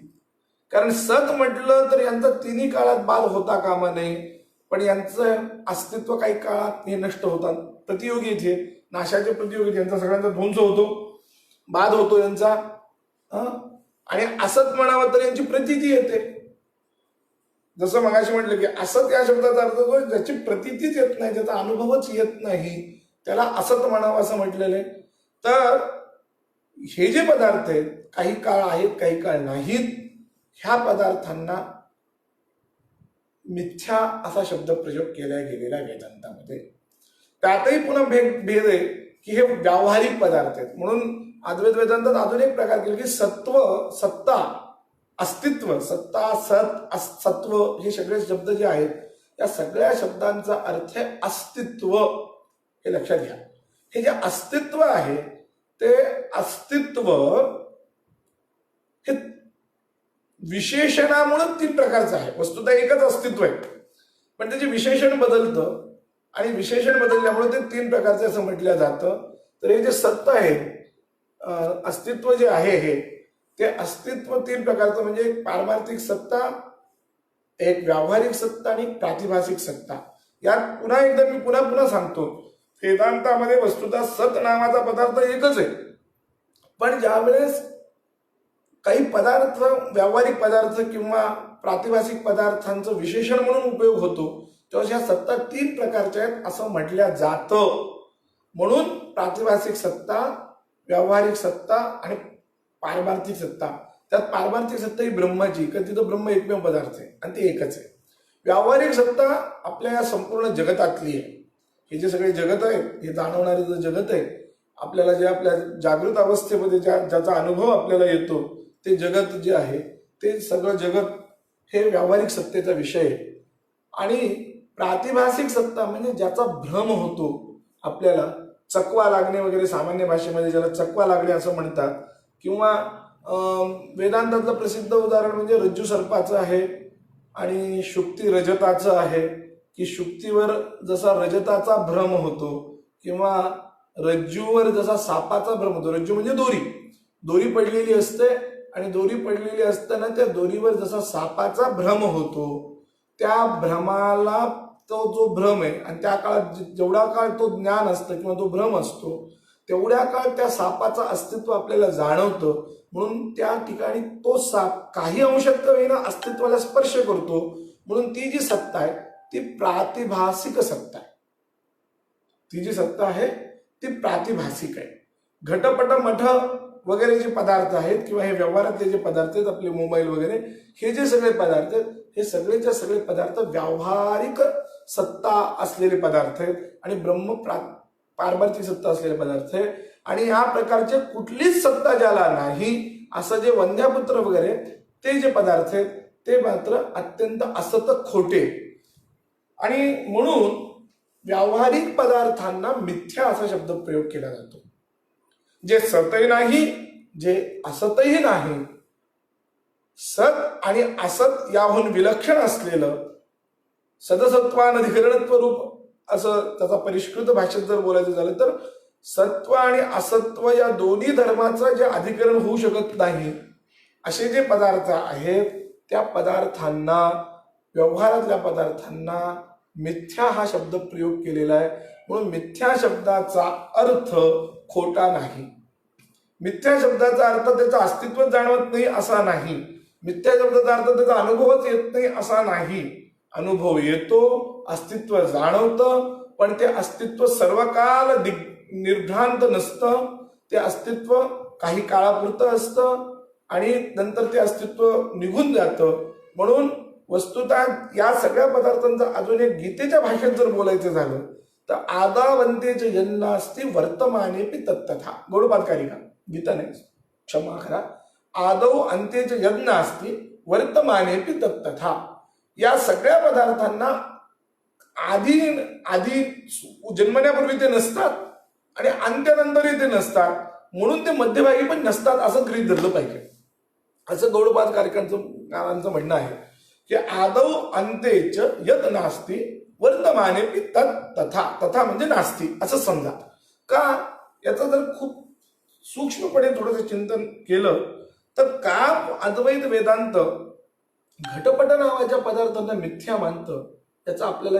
कारण सत म्हटलं तर यांचा तिन्ही काळात बाध होता कामा नये, पण यांचं अस्तित्व काही काळात हे नष्ट होतात. प्रतियोगी इथे नाशाचे प्रतियोगी, यांचा सगळ्यांचा ध्वंस होतो, बाध होतो यांचा. आणि असत म्हणावं तर यांची प्रतीती येते. जसं मगाशी म्हटलं की असत या शब्दाचा अर्थ जो ज्याची प्रतीतीच येत नाही, ज्याचा अनुभवच येत नाही, त्याला असत म्हणावं असं म्हटलेलं आहे. तर हे जे पदार्थ आहेत, काही काळ आहेत काही काळ नाहीत, ह्या पदार्थांना मिथ्या असा शब्द प्रयोग केला गेलेला वेदांतामध्ये. त्यातही पुन्हा भेद आहे की हे व्यावहारिक पदार्थ आहेत. म्हणून अद्वैत वेदांतात अजून एक प्रकार केला की सत्व, सत्ता, अस्तित्व, सत्ता, सत्व हे सगळे शब्द जे आहेत, या सगळ्या शब्दांचा अर्थ आहे अस्तित्व. हे लक्षात घ्या. हे जे अस्तित्व आहे ते अस्तित्व हे विशेषणामुळे तीन प्रकारचं आहे. वस्तुतः एकच अस्तित्व आहे, पण त्याचे विशेषण बदलतं आणि विशेषण बदलल्यामुळे ते तीन प्रकारचे असं म्हटलं जातं. तर हे जे सत्ता आहे, अस्तित्व जे आहे, हे ते अस्तित्व तीन प्रकारचं म्हणजे एक पारमार्थिक सत्ता, एक व्यावहारिक सत्ता आणि एक प्रातिभासिक सत्ता. यात पुन्हा एकदा मी पुन्हा सांगतो, वेदांतामध्ये वस्तुतः सत नावाचा पदार्थ एकच आहे, पण ज्यावेळेस काही पदार्थ व्यावहारिक पदार्थ किंवा प्रातिभासिक पदार्थांचं विशेषण म्हणून उपयोग होतो, तेव्हा ह्या सत्ता तीन प्रकारच्या आहेत असं म्हटलं जातं. म्हणून प्रातिभासिक सत्ता, व्यावहारिक सत्ता आणि पारमार्थिक सत्ता. त्यात पारमार्थिक सत्ता ही ब्रह्माची, कारण तिथं ब्रह्म एकमेव पदार्थ आहे आणि ते एकच आहे. व्यावहारिक सत्ता आपल्या या संपूर्ण जगतातली आहे. हे जे सगळे जगत आहे, हे जाणवणारे जे जगत आहे, आपल्याला जे आपल्या जागृत अवस्थेमध्ये ज्याचा अनुभव आपल्याला येतो, ते जगत जे आहे ते सगळं जगत हे व्यावहारिक सत्तेचा विषय आहे. आणि प्रातिभासिक सत्ता म्हणजे ज्याचा भ्रम होतो, आपल्याला चकवा लागणे वगैरे, सामान्य भाषेमध्ये ज्याला चकवा लागणे असं म्हणतात. किंवा वेदांतातलं प्रसिद्ध उदाहरण म्हणजे रज्जू सर्पाचं आहे आणि शुक्ती रजताचं आहे. की शुक्तीवर जसा रजताचा भ्रम होतो किंवा रज्जूवर जसा सापाचा भ्रम होतो. रज्जू म्हणजे दोरी पडलेली असते आणि दोरी पडलेली असताना त्या दोरीवर जसा सापाचा भ्रम होतो, त्या भ्रमाला तो जो भ्रम आहे आणि त्या काळात जेवढा काळ तो ज्ञान असतं किंवा तो भ्रम असतो, तेवढ्या काळ त्या सापाचं अस्तित्व आपल्याला जाणवतं. म्हणून त्या ठिकाणी तो साप काही अंशात का होईना अस्तित्वाला स्पर्श करतो. म्हणून ती जी सत्ता आहे ती प्रातिभासिक सत्ता आहे. ती जी सत्ता आहे ती प्रातिभासिक आहे. घटपट मठ वगैरे जे पदार्थ आहेत किंवा हे व्यवहारातले जे पदार्थ आहेत, आपले मोबाईल वगैरे, हे जे सगळे पदार्थ आहेत, हे सगळेच्या सगळे पदार्थ व्यावहारिक सत्ता असलेले पदार्थ आहेत आणि पारमार्थिक सत्ता असलेले पदार्थ आहेत. आणि या प्रकारचे कुठलीच सत्ता ज्याला नाही असं जे वंद्यापुत्र वगैरे ते जे पदार्थ आहेत ते मात्र अत्यंत असत खोटे. आणि म्हणून व्यावहारिक पदार्थांना मिथ्या असा शब्द प्रयोग केला जातो. जे सतही नाही, जे असतही नाही, सत आणि असत याहून विलक्षण असलेलं सदसत्वानधिकरणत्व रूप असं त्याचा परिष्कृत भाषेत जर बोलायचं झालं तर सत्व आणि असत्व या दोन्ही धर्माचं जे अधिकरण होऊ शकत नाही असे जे पदार्थ आहेत त्या पदार्थांना, व्यवहारातल्या पदार्थांना मिथ्या हा शब्द प्रयोग केलेला आहे. म्हणून मिथ्या शब्दाचा अर्थ खोटा नाही. मिथ्या शब्दाचा अर्थ त्याचं अस्तित्व जाणवत नाही असा नाही. मिथ्या शब्दाचा अर्थ त्याचा अनुभवच येत नाही असा नाही. अनुभव येतो, अस्तित्व जाणवतं, पण ते अस्तित्व सर्वकाल निर्भ्रांत नसतं. ते अस्तित्व काही काळापुरतं असतं आणि नंतर ते अस्तित्व निघून जातं. म्हणून वस्तुतः या सगळ्या पदार्थांचं अजून एक गीतेच्या भाषेत जर बोलायचं झालं तर आदावंतेचे जन्नास्ति वर्तमानेपि तत्तथा. गौडपादकारिका, गीता नाही, क्षमा करा, आदौ अंत्येच यज्ञ असती वर्तमानेपि तत्तथा. या सगळ्या पदार्थांना आधी जन्मण्यापूर्वी ते नसतात आणि अंत्यानंतरही ते नसतात, म्हणून ते मध्यभागी पण नसतात असं गृहीत धरलं पाहिजे. असं गौडपादकारिकांचं म्हणणं आहे की आदौ अंतेच यत नास्ति वर्तमानेपि तथा. तथा म्हणजे नास्ति असं समजा. का? याचं जर खूप सूक्ष्मपणे थोडंसं चिंतन केलं तर का अद्वैत वेदांत घटपट नावाच्या पदार्थांना मिथ्या मानतं याचं आपल्याला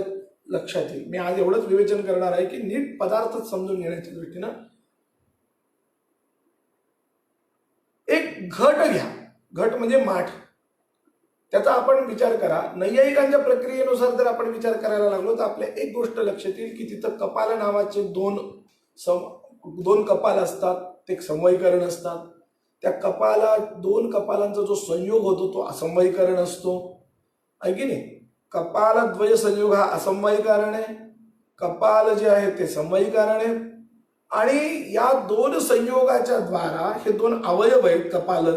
लक्षात येईल. मी आज एवढंच विवेचन करणार आहे की नीट पदार्थच समजून घेण्याच्या दृष्टीनं एक घट घ्या. घट म्हणजे माठ. त्याचा आपण विचार करा. नैयायिकांच्या प्रक्रियेनुसार जर आपण विचार करायला लागलो तर आपल्या एक गोष्ट लक्षात येईल की तिथं कपाल नावाचे दोन कपाल असतात, ते समवायीकरण असतात. त्या दोन कपालांचा जो संयोग होतो तो असमवायीकरण असतो, आहे की नाही? कपालद्वय संयोग हा असमवायीकरण आहे, कपाल जे आहे ते समवायीकरण आहे. आणि या दोन संयोगाच्या द्वारा हे दोन अवयव आहेत कपाल,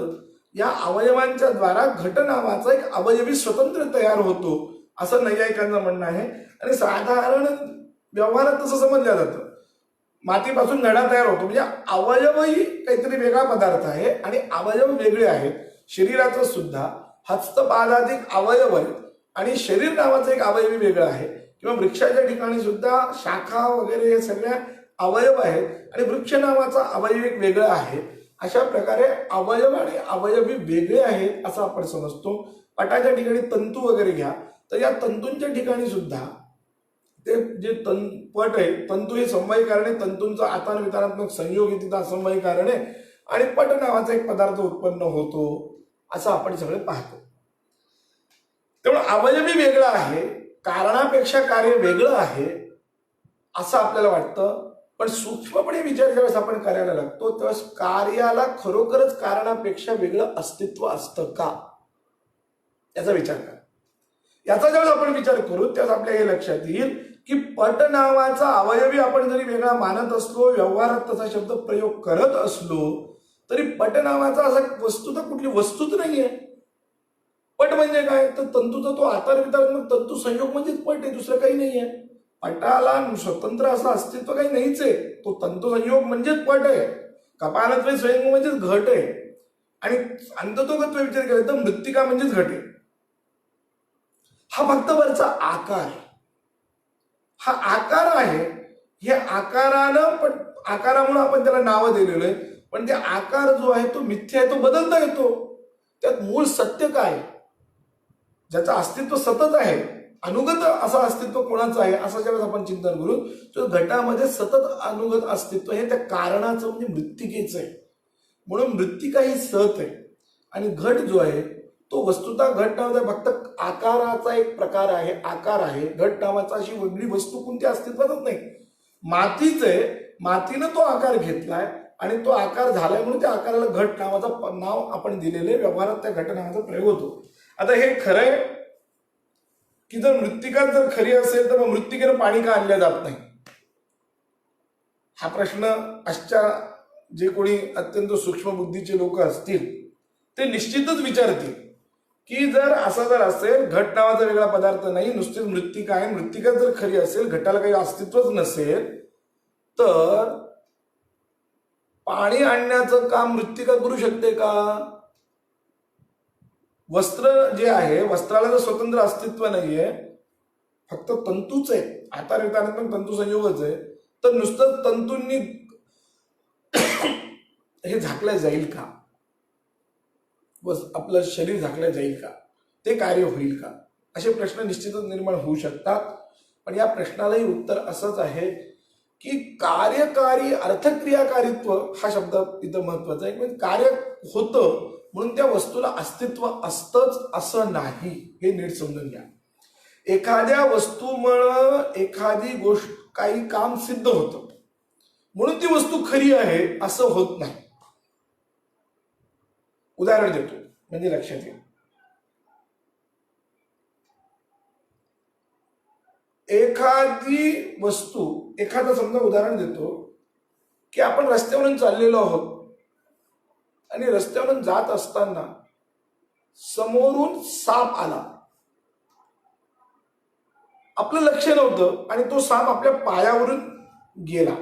या अवयवांच्या द्वारा घट नावाचा एक अवयवी स्वतंत्र तयार होतो असं नैयायिकांचं म्हणणं आहे. आणि साधारण व्यवहारात तसं समजलं जातं. मातीपासून घडा तयार होतो म्हणजे अवयवही काहीतरी वेगळा पदार्थ आहे आणि अवयव वेगळे आहेत. शरीराचं सुद्धा हस्तपादाधिक अवयव आहेत आणि शरीर नावाचं एक अवयवी वेगळं आहे. किंवा वृक्षाच्या ठिकाणी सुद्धा शाखा वगैरे हे सगळ्या अवयव आहेत आणि वृक्ष नावाचा अवयव एक वेगळा आहे. अशा प्रकारे अवयव आणि अवयवी वेगळे आहेत असं आपण समजतो. पटाच्या ठिकाणी तंतू वगैरे घ्या तर या तंतूंच्या ठिकाणी सुद्धा ते जे पट आहे, तंतू हे समवायीकरण आहे, तंतूंचा आतान वितानात्मक संयोग हे तिथं असमवायीकरण आहे आणि पट नावाचा एक पदार्थ उत्पन्न होतो असं आपण सगळे पाहतो. त्यामुळे अवयवी वेगळं आहे, कारणापेक्षा कार्य वेगळं आहे असं आपल्याला वाटतं. पण सूक्ष्मपणे विचार ज्यावेळेस आपण करायला लागतो त्यावेळेस कार्याला खरोखरच कारणापेक्षा वेगळं अस्तित्व असतं का याचा विचार करा. याचा ज्यावेळेस आपण विचार करू त्यावेळेस आपल्या हे लक्षात येईल की पट नावाचा अवयवी आपण जरी वेगळा मानत असलो, व्यवहारात तसा शब्द प्रयोग करत असलो तरी पट नावाचा असा वस्तू तर कुठली वस्तूच नाहीये. पट म्हणजे काय तर तंतूचा तो आकार वितारात्मक तंतू संयोग म्हणजेच पट आहे, दुसरं काही नाहीये. पटाला स्वतंत्र असं अस्तित्व काही नाहीच आहे. तो तंतू संयोग म्हणजेच पट आहे. कपालत्वय संयोग म्हणजेच घट आहे. आणि अंततोगत्व विचार केला तर मृत्तिका म्हणजेच घट आहे. हा फक्त वरचा आकार आहे. हा आकार आहे. हे आकारानं पण आकारामुळे आपण त्याला नावं दिलेलं आहे. पण ते आकार जो आहे तो मिथ्या आहे, तो बदलता येतो. त्यात मूळ सत्य काय, ज्याचं अस्तित्व सतत आहे, अनुगत असं अस्तित्व कोणाचं आहे असं ज्यावेळेस आपण चिंतन करू तर घटामध्ये सतत अनुगत अस्तित्व हे त्या कारणाचं म्हणजे मृत्तिकेचं आहे. म्हणून मृत्तिका ही सत आहे आणि घट जो आहे तो वस्तुतः घट नावाचा फक्त आकाराचा एक प्रकार आहे, आकार आहे. घट नावाचा अशी वेगळी वस्तू कोणती अस्तित्वातच नाही. मातीच आहे, मातीनं तो आकार घेतलाय आणि तो आकार झालाय म्हणून त्या आकाराला घट नावाचा नाव आपण दिलेले, व्यवहारात त्या घट नावाचा प्रयोग होतो. आता हे खरंय की जर मृत्तिका जर खरी असेल तर मग मृत्तिकेनं पाणी का आणलं जात नाही, हा प्रश्न आजच्या जे कोणी अत्यंत सूक्ष्म बुद्धीचे लोक असतील ते निश्चितच विचारतील की जर असं जर असेल, घट नावाचा वेगळा पदार्थ नाही, नुसतीच मृत्तिका आहे, मृत्तिका जर खरी असेल, घटाला काही अस्तित्वच नसेल, तर पाणी आणण्याचं काम मृत्तिका करू शकते का? वस्त्र जे आहे, वस्त्राला जर स्वतंत्र अस्तित्व नाहीये, फक्त तंतूच आहे, आता पण तंतू संयोगच आहे, तर नुसतं तंतूंनी हे झाकलं जाईल का? आपलं शरीर झाकलं जाईल का? ते कार्य होईल का? असे प्रश्न निश्चितच निर्माण होऊ शकतात. पण या प्रश्नालाही उत्तर असंच आहे की कार्यकारी अर्थक्रियाकारित्व हा शब्द इथं महत्वाचा आहे. म्हणजे कार्य होतं म्हणून त्या वस्तूला अस्तित्व असतंच असं नाही, हे नीट समजून घ्या. एखाद्या वस्तूमुळं एखादी गोष्ट काही काम सिद्ध होतं म्हणून ती वस्तू खरी आहे असं होत नाही. उदाहरण देतो म्हणजे लक्षात येईल. एखादी वस्तू, एखादं समजा उदाहरण देतो की आपण रस्त्यावरून चाललेलो आहोत आणि रस्त्यावरून जात असताना समोरून साप आला, आपलं लक्ष नव्हतं आणि तो साप आपल्या पायावरून गेला,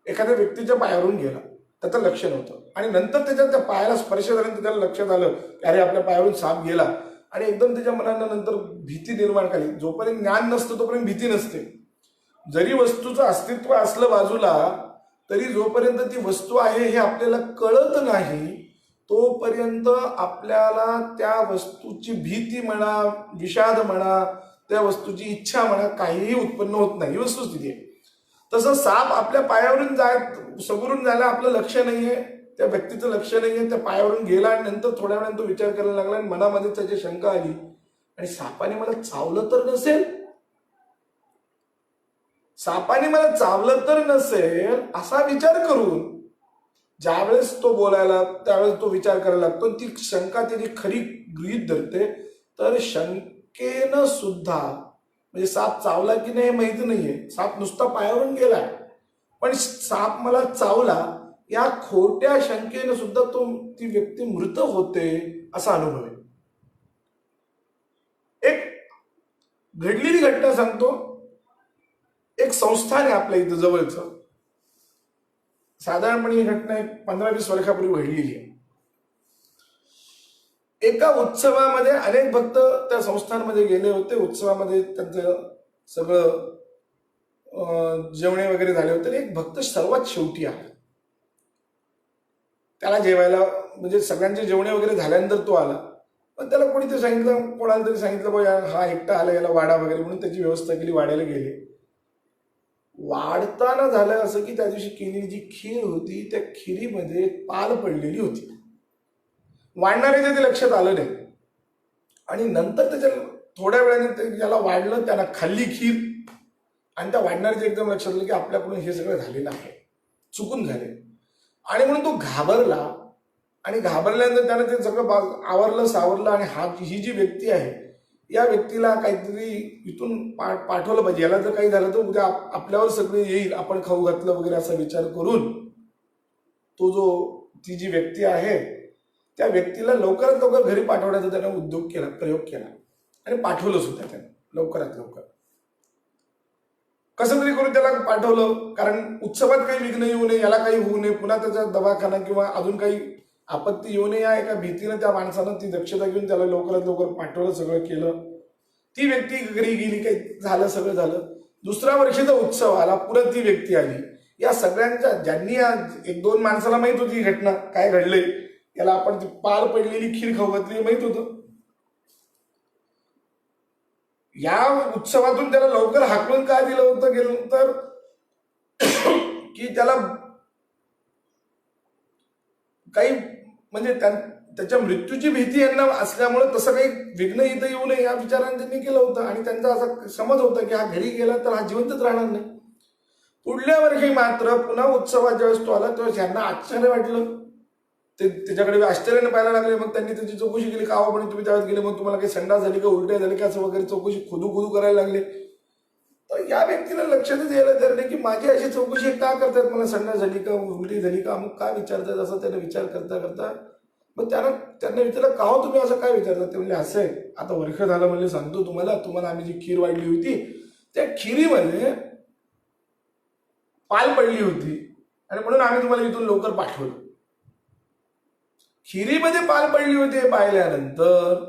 एखाद्या व्यक्तीच्या पायावरून गेला, त्याचं लक्ष नव्हतं आणि नंतर त्या पायाला स्पर्श झाल्यानंतर त्याला लक्षात आलं की अरे आपल्या पायावरून साप गेला आणि एकदम त्याच्या मनानं नंतर भीती निर्माण झाली. जोपर्यंत ज्ञान नसतं तोपर्यंत भीती नसते. जरी वस्तूचं अस्तित्व असलं बाजूला तरी जोपर्यंत ती वस्तू आहे हे आपल्याला कळत नाही तोपर्यंत आपल्याला त्या वस्तूची भीती म्हणा, विषाद म्हणा, त्या वस्तूची इच्छा म्हणा, काहीही उत्पन्न होत नाही. ही वस्तुस्थिती आहे. तसं साप आपल्या पायावरून समोरून जायला आपलं लक्ष नाहीये, त्या व्यक्तीचं लक्ष नाहीये, त्या पायावरून गेला आणि नंतर थोड्या वेळाने तो विचार करायला लागला आणि मनामध्ये त्याची शंका आली आणि सापाने मला चावलं तर नसेल, सापाने मला चावलं तर नसेल असा विचार करून ज्यावेळेस तो बोलायला त्यावेळेस तो विचार करायला लागतो, ती शंका त्याची खरी गृहीत धरते. तर शंकेनं सुद्धा म्हणजे साप चावला की नाही माहिती नाहीये, साप नुसता पायावरून गेलाय पण साप मला चावला या खोट्या शंकेनं सुद्धा ती व्यक्ती मृत होते असा अनुभव आहे. एक घडलेली घटना सांगतो. एक संस्थान आहे आपल्या इथं जवळचं, साधारणपणे ही घटना 15-20 वर्षापूर्वी घडलेली आहे. एका उत्सवामध्ये अनेक भक्त त्या संस्थानमध्ये गेले होते. उत्सवामध्ये त्यांचं सगळं जेवणे वगैरे झाले होते. एक भक्त सर्वात शेवटी आला. त्याला जेवायला म्हणजे सगळ्यांचे जेवणे वगैरे झाल्यानंतर तो आला, पण त्याला कोणीतरी सांगितलं, कोणाला तरी सांगितलं बघा हा एकटा आला, याला वाडा वगैरे, म्हणून त्याची व्यवस्था केली. वाड्याला गेले. वाढताना झालं असं की त्या दिवशी केलेली जी खीर होती त्या खिरीमध्ये पाल पडलेली होती. वाढणाऱ्याच्या ते लक्षात आलं नाही आणि नंतर त्याच्या थोड्या वेळाने ज्याला वाढलं त्याला खाल्ली खीर आणि त्या वाढणाऱ्याच्या एकदम लक्षात आलं की आपल्याकडून हे सगळं झालेलं आहे, चुकून झाले आणि म्हणून तो घाबरला आणि घाबरल्यानंतर त्याने ते सगळं आवरलं सावरलं आणि ही जी व्यक्ती आहे या व्यक्तीला काहीतरी इथून पाठवलं पाहिजे, याला जर काही झालं तर उद्या आपल्यावर सगळे येईल, आपण खाऊ घातलं वगैरे असा विचार करून ती जी व्यक्ती आहे त्या व्यक्तीला लवकरात लवकर घरी पाठवण्याचा त्याने उद्योग केला, प्रयोग केला आणि पाठवलं सुद्धा त्याने लवकरात लवकर. कसं तरी करून त्याला पाठवलं, कारण उत्सवात काही विघ्न येऊ नये, याला काही होऊ नये, पुन्हा त्याचा दवाखाना किंवा अजून काही आपत्ती येऊ नये या एका भीतीनं त्या माणसानं ती दक्षता घेऊन त्याला लवकरात लवकर पाठवलं, सगळं केलं. ती व्यक्ती घरी गेली, काही झालं, सगळं झालं. दुसऱ्या वर्षीचा उत्सव आला, पुन्हा ती व्यक्ती आली. या सगळ्यांच्या ज्यांनी 1-2 माणसाला माहित होती ही घटना काय घडलंय, याला आपण ती पाल पडलेली खीर खाऊ घातली माहित होतं. या उत्सवातून त्याला लवकर हाकलून का दिलं होतं गेलं तर की त्याला काही म्हणजे त्याच्या मृत्यूची भीती यांना असल्यामुळे तसं काही विघ्न इथं येऊ नये या विचाराने त्यांनी केलं होतं. आणि त्यांचा असा समज होता की हा घरी गेला तर हा जिवंतच राहणार नाही. पुढल्या वर्षी मात्र पुन्हा उत्सवात ज्यावेळेस तो आला त्यावेळेस यांना आश्चर्य वाटलं. ते त्याच्याकडे आश्चर्याने पाहायला लागले. मग त्यांनी त्याची चौकशी केली, का म्हणे तुम्ही त्यावेळेस गेले, मग तुम्हाला काही संडास झाली का, उलट्या झाली का, असं वगैरे चौकशी खुदू करायला लागले. तर या व्यक्तीला लक्षातच यायला तयार नाही की माझी अशी चौकशी का करतात, मला संडास झाली का, उलटी झाली का, मग काय विचारतात, असं त्याने विचार करता करता मग त्यांना विचारलं, का हो तुम्ही असं काय विचारतात. ते म्हणजे असं आहे, आता वर्ष झालं म्हणजे सांगतो तुम्हाला आम्ही जी खीर वाढली होती त्या खिरीमध्ये पाल पडली होती आणि म्हणून आम्ही तुम्हाला इथून लवकर पाठवलं. खिरीमध्ये पाल पडली होती हे पाहिल्यानंतर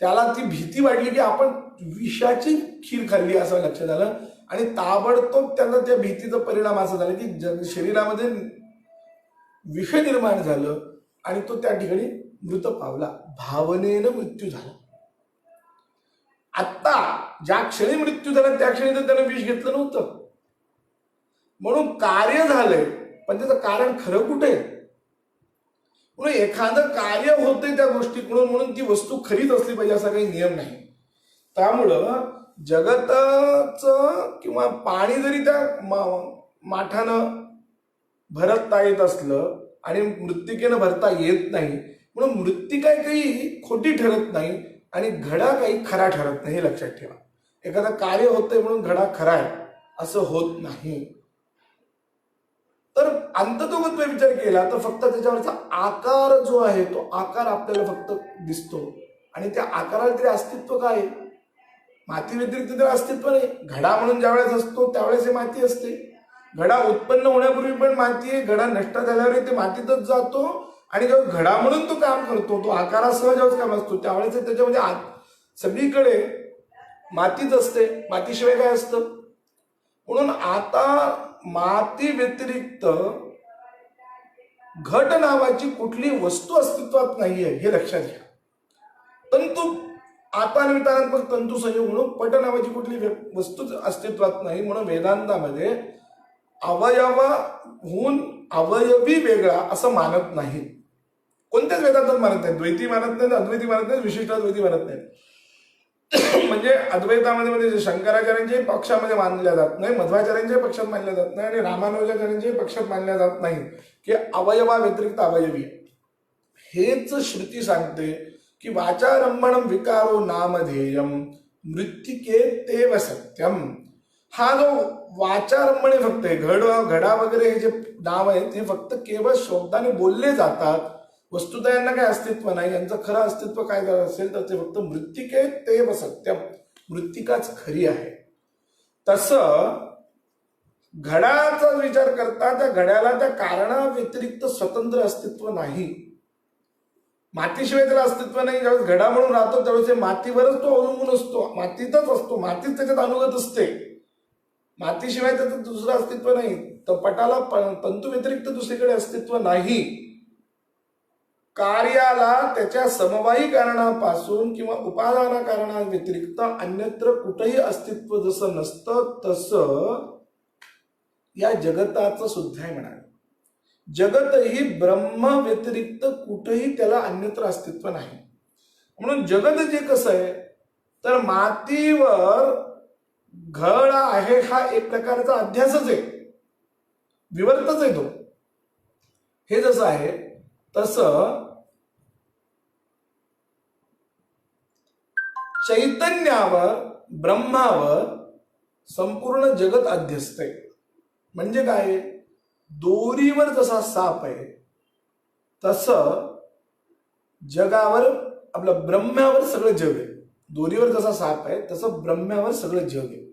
त्याला ती भीती वाटली की आपण विषाची खीर खाल्ली असं लक्षात आलं. आणि ताबडतोब त्यांना त्या भीतीचा परिणाम असा झाला की शरीरामध्ये विष निर्माण झालं आणि तो त्या ठिकाणी मृत पावला. भावनेनं मृत्यू झाला. आत्ता ज्या क्षणी मृत्यू झाला त्या क्षणी तर त्यानं विष घेतलं नव्हतं. म्हणून कार्य झालंय पण त्याचं कारण खरं कुठे. म्हणून एखादं कार्य होतंय त्या गोष्टीकडून म्हणून ती वस्तू खरीच असली पाहिजे असा काही नियम नाही. त्यामुळं जगताचं किंवा पाणी जरी त्या माठानं भरता येत असलं आणि मृत्तिकेनं भरता येत नाही म्हणून मृत्तिका काही खोटी ठरत नाही आणि घडा काही खरा ठरत नाही हे लक्षात ठेवा. एखादं कार्य होतंय म्हणून घडा खरा आहे असं होत नाही. तर अंततोगत विचार केला तर फक्त त्याच्यावरचा आकार जो आहे तो आकार आपल्याला फक्त दिसतो आणि त्या आकाराला तरी अस्तित्व काय आहे. माती व्यतिरिक्त तर अस्तित्व नाही. घडा म्हणून ज्यावेळेस असतो त्यावेळेस हे माती असते. घडा उत्पन्न होण्यापूर्वी पण माती आहे. घडा नष्ट झाल्यावर ते मातीतच जातो आणि जेव्हा घडा म्हणून तो काम करतो तो आकारासह जेव्हा काम असतो त्यावेळेस त्याच्यामध्ये सगळीकडे मातीच असते. मातीशिवाय काय असतं. म्हणून आता माती व्यतिरिक्त घट नावाची कुठली वस्तू अस्तित्वात नाहीये हे लक्षात घ्या. तंतू आतान्वितानात्मक तंतू संयोग म्हणून पट नावाची कुठली वस्तू अस्तित्वात नाही. म्हणून वेदांतामध्ये अवयवाहून अवयवी वेगळा असं मानत नाही. कोणत्याच वेदांतात मानत नाही. द्वैती मानत नाही, अद्वैती मानत नाही, विशिष्टाद्वैती मानत नाही. म्हणजे अद्वैतामध्ये म्हणजे शंकराचार्यांच्या पक्षामध्ये मानल्या जात नाही, मध्वाचार्यांच्या पक्षात मानल्या जात नाही आणि रामानुजाचार्यांच्या पक्षात मानल्या जात नाही की अवयवा व्यतिरिक्त अवयवी. हेच श्रुती सांगते की वाचारंभणम विकारो नामधेयम मृत्तिके तेव सत्यम. हा जो वाचारंभणे फक्त घडा वगैरे हे जे नाव आहेत हे फक्त केवळ शब्दाने बोलले जातात. वस्तुतः यांना काही अस्तित्व नाही. यांचं खरं अस्तित्व काय असेल तर ते फक्त मृत्तिके तेव सत्यम, मृत्तिकाच खरी आहे. तसं घड्याचा विचार करता त्या घड्याला त्या कारणा व्यतिरिक्त स्वतंत्र अस्तित्व नाही. मातीशिवाय त्याला अस्तित्व नाही. ज्यावेळेस घडा म्हणून राहतो त्यावेळेस मातीवरच तो अवलंबून असतो, मातीतच असतो, मातीच त्याच्यात अनुगत असते. मातीशिवाय त्याचं दुसरं अस्तित्व नाही. तर पटाला तंतू व्यतिरिक्त दुसरीकडे अस्तित्व नाही. कार्याला त्याच्या समवायी कारणापासून किंवा उपादाना कारणा व्यतिरिक्त अन्यत्र कुठेही अस्तित्व जसं नसतं तसं या जगताचं सुद्धा आहे म्हणाले. जगतही ब्रह्म व्यतिरिक्त कुठेही त्याला अन्यत्र अस्तित्व नाही. म्हणून जगत जे कसं आहे तर मातीवर घड आहे हा एक प्रकारचा अध्यासच आहे, विवर्तच आहे तो. हे जसं आहे तसं चैतन्यावर ब्रह्मावर संपूर्ण जगत अध्यस्त आहे. म्हणजे काय, दोरीवर जसा साप आहे तसं जगावर आपलं ब्रह्म्यावर सगळं जग आहे. दोरीवर जसा साप आहे तसं ब्रह्म्यावर सगळं जग आहे.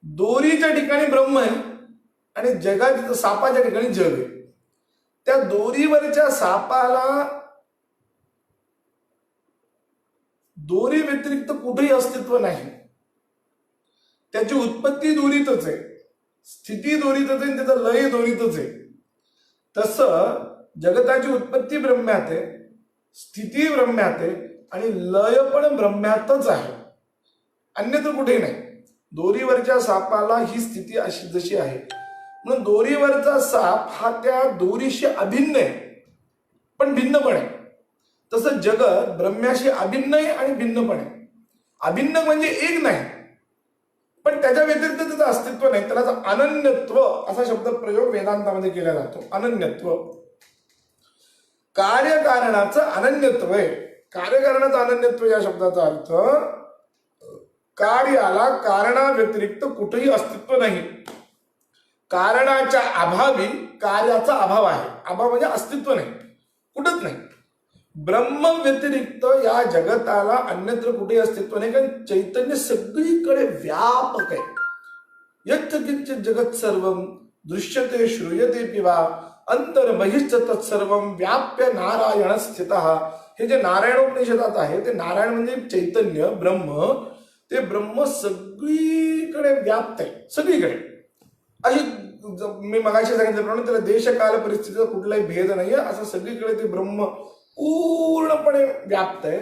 दोरीच्या ठिकाणी ब्रह्म आहे आणि जगाच्या सापाच्या ठिकाणी जग आहे. त्या दोरीवरच्या सापाला दोरी व्यतिरिक्त कुठेही अस्तित्व नाही. त्याची उत्पत्ती दोरीतच आहे, स्थिती दोरीतच आहे, त्याचा लय दोरीतच आहे. तसं जगताची उत्पत्ती ब्रह्म्यात आहे, स्थिती ब्रह्म्यात आहे आणि लय पण ब्रह्म्यातच आहे, अन्यत्र कुठेही नाही. दोरीवरच्या सापाला ही स्थिती अशी जशी आहे म्हणून दोरीवरचा साप हा त्या दोरीशी अभिन्न आहे पण भिन्न पण आहे. तसं जगत ब्रह्म्याशी अभिन्न आहे आणि भिन्न पण आहे. अभिन्न म्हणजे एक नाही, पण त्याच्या व्यतिरिक्त त्याचं अस्तित्व नाही. त्याला अनन्यत्व असा शब्द प्रयोग वेदांतामध्ये केला जातो. अनन्यत्व, कार्यकारणाचं अनन्यत्व आहे. कार्यकारणाचं अनन्यत्व या शब्दाचा अर्थ कार्याला कारणाव्यतिरिक्त कुठेही अस्तित्व नाही. कारणाच्या अभावी कार्याचा अभाव आहे. अभाव म्हणजे अस्तित्व नाही, कुठंच नाही. ब्रह्म व्यतिरिक्त या जगताला अन्यत्र कुठेही अस्तित्व नाही, कारण चैतन्य सगळीकडे व्यापक आहे. यत्किंचित जगत सर्वं दृश्यते श्रूयते पिवा अंतर्बहिश्च तत्सर्वं व्याप्य नारायण स्थितः. हे जे नारायणोपनिषदात आहे ते नारायण म्हणजे चैतन्य ब्रह्म. ते ब्रह्म सगळीकडे व्याप्त आहे, सगळीकडे. अशी मी मगाशी सांगितल्याप्रमाणे त्याला देशकाल परिस्थितीचा कुठलाही भेद नाहीये. असं सगळीकडे ते ब्रह्म पूर्णपणे व्याप्त आहे.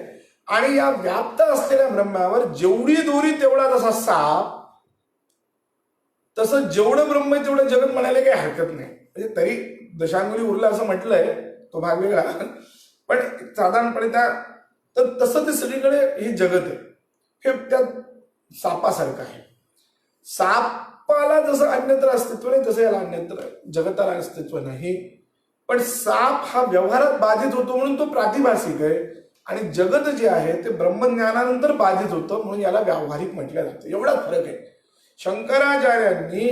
आणि या व्याप्त असलेल्या ब्रह्मावर जेवढी दोरी तेवढा तसा साप, तसं जेवढं ब्रह्म आहे तेवढं जगत म्हणायला काही हरकत नाही. म्हणजे तरी दशांगुली उरलं असं म्हटलंय, तो भाग वेगळा, पण साधारणपणे तर तसं ते सगळीकडे ही जगत आहे. हे त्या सापासारखं आहे. सापाला जसं अन्यत्र अस्तित्व नाही तसं याला अन्यत्र जगताला अस्तित्व नाही. पण साप हा व्यवहारात बाधित होतो म्हणून तो प्रातिभासिक आहे, आणि जगत जे आहे ते ब्रह्मज्ञानानंतर बाधित होतं म्हणून याला व्यावहारिक म्हटलं जातं. एवढा फरक आहे. शंकराचार्यांनी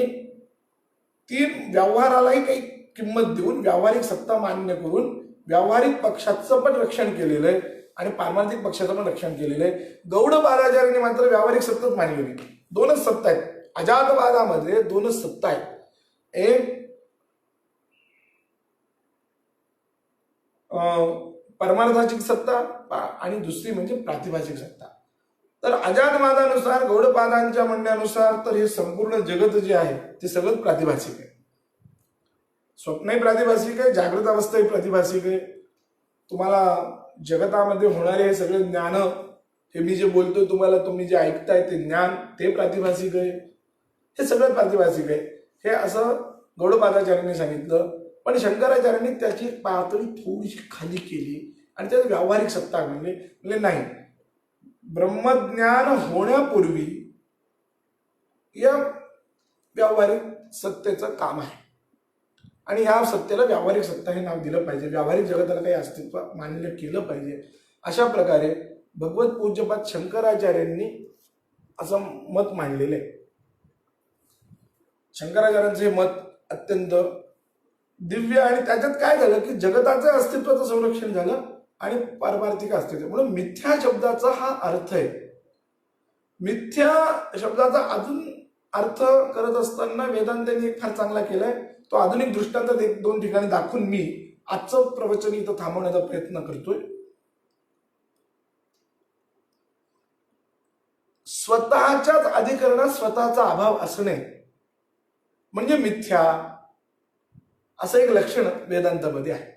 तीन व्यवहारालाही काही किंमत देऊन व्यावहारिक सत्ता मान्य करून व्यावहारिक पक्षाचं पण रक्षण केलेलं आहे आणि पारमार्थिक पक्षाचं पण रक्षण केलेलं आहे. गौडपादाचार्यांनी मात्र व्यावहारिक सत्ताच मानलेली. दोनच सत्ता आहेत अजातवादामध्ये, दोनच सत्ता आहेत. एक परमार्थाची सत्ता आणि दुसरी म्हणजे प्रातिभासिक सत्ता. तर अजातवादानुसार, गौडपादांच्या म्हणण्यानुसार तर हे संपूर्ण जगत जे आहे ते सगळं प्रातिभासिक आहे. स्वप्नही प्रातिभासिक आहे, जागृत अवस्थाही प्रातिभासिक आहे. तुम्हाला जगतामध्ये होणारे हे सगळे ज्ञान, हे मी जे बोलतोय तुम्हाला, तुम्ही जे ऐकताय ते ज्ञान, ते प्रातिभासिक आहे. हे सगळं प्रातिभासिक आहे. हे असं गौडपादाचार्यांनी सांगितलं. पण शंकराचार्यांनी त्याची पातळी थोडीशी खाली केली आणि त्यात व्यावहारिक सत्ता म्हणजे नाही, ब्रह्मज्ञान होण्यापूर्वी या व्यावहारिक सत्तेचं काम आहे आणि ह्या सत्तेला व्यावहारिक सत्ता हे नाव दिलं पाहिजे. व्यावहारिक जगताला काही अस्तित्व मान्य केलं पाहिजे. अशा प्रकारे भगवत पूज्यपाद शंकराचार्यांनी असं मत मांडलेलं आहे. शंकराचार्यांचं हे मत अत्यंत दिव्य, आणि त्याच्यात काय झालं की जगताचं अस्तित्वाचं संरक्षण झालं आणि पारमार्थिक अस्तित्व. म्हणून मिथ्या शब्दाचा हा अर्थ आहे. मिथ्या शब्दाचा अजून अर्थ करत असताना वेदांतांनी एक फार चांगला केलाय. तो आधुनिक दृष्टांतात एक दोन ठिकाणी दाखवून मी आजचं प्रवचन इथं थांबवण्याचा प्रयत्न करतोय. स्वतःच्याच अधिकरणात स्वतःचा अभाव असणे म्हणजे मिथ्या, असं एक लक्षण वेदांतामध्ये आहे.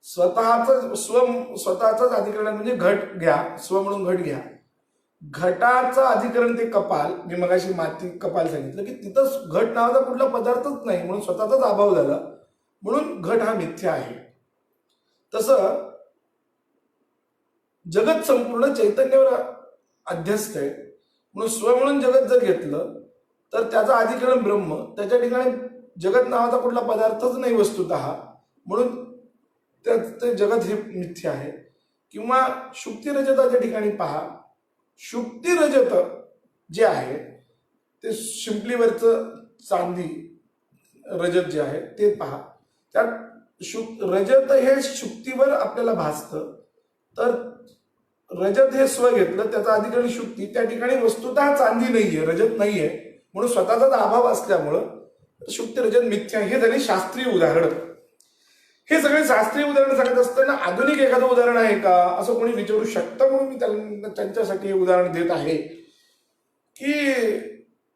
स्वतःचाच अधिकरण म्हणजे घट घ्या, स्व म्हणून घट घ्या. घटाचं अधिकरण ते कपाल, मी मगाशी माती कपाल सांगितलं की तिथं घट नावाचा कुठला पदार्थच नाही म्हणून स्वतःचाच अभाव झाला, म्हणून घट हा मिथ्या आहे. तसं जगत संपूर्ण चैतन्यावर अध्यस्त आहे म्हणून स्व म्हणून जगत जर घेतलं तर त्याचं अधिकरण ब्रह्म, त्याच्या ठिकाणी जगत नावाचा कुठला पदार्थच नाही वस्तुतः, म्हणून ते जगत हे मिथ्या आहे. किंवा शुक्तिरजताच्या ठिकाणी पहा, शुक्तिरजत जे आहे ते शिंपलीवरचं चांदी रजत जे आहे ते पहा. त्यात रजत हे शुक्तीवर आपल्याला भासतं, तर रजत हे स्व घेतलं त्याचा अधिकरण शुक्ती, त्या ठिकाणी वस्तुतः चांदी नाहीये, रजत नाहीये, म्हणून स्वतःचाच अभाव असल्यामुळं शुक्ती रजत मिथ्या. हे झाले शास्त्रीय उदाहरण. हे सगळे शास्त्रीय उदाहरण सांगत असताना आधुनिक एखादं उदाहरण आहे का असं कोणी विचारू शकतं, म्हणून मी त्यांच्यासाठी हे उदाहरण देत आहे की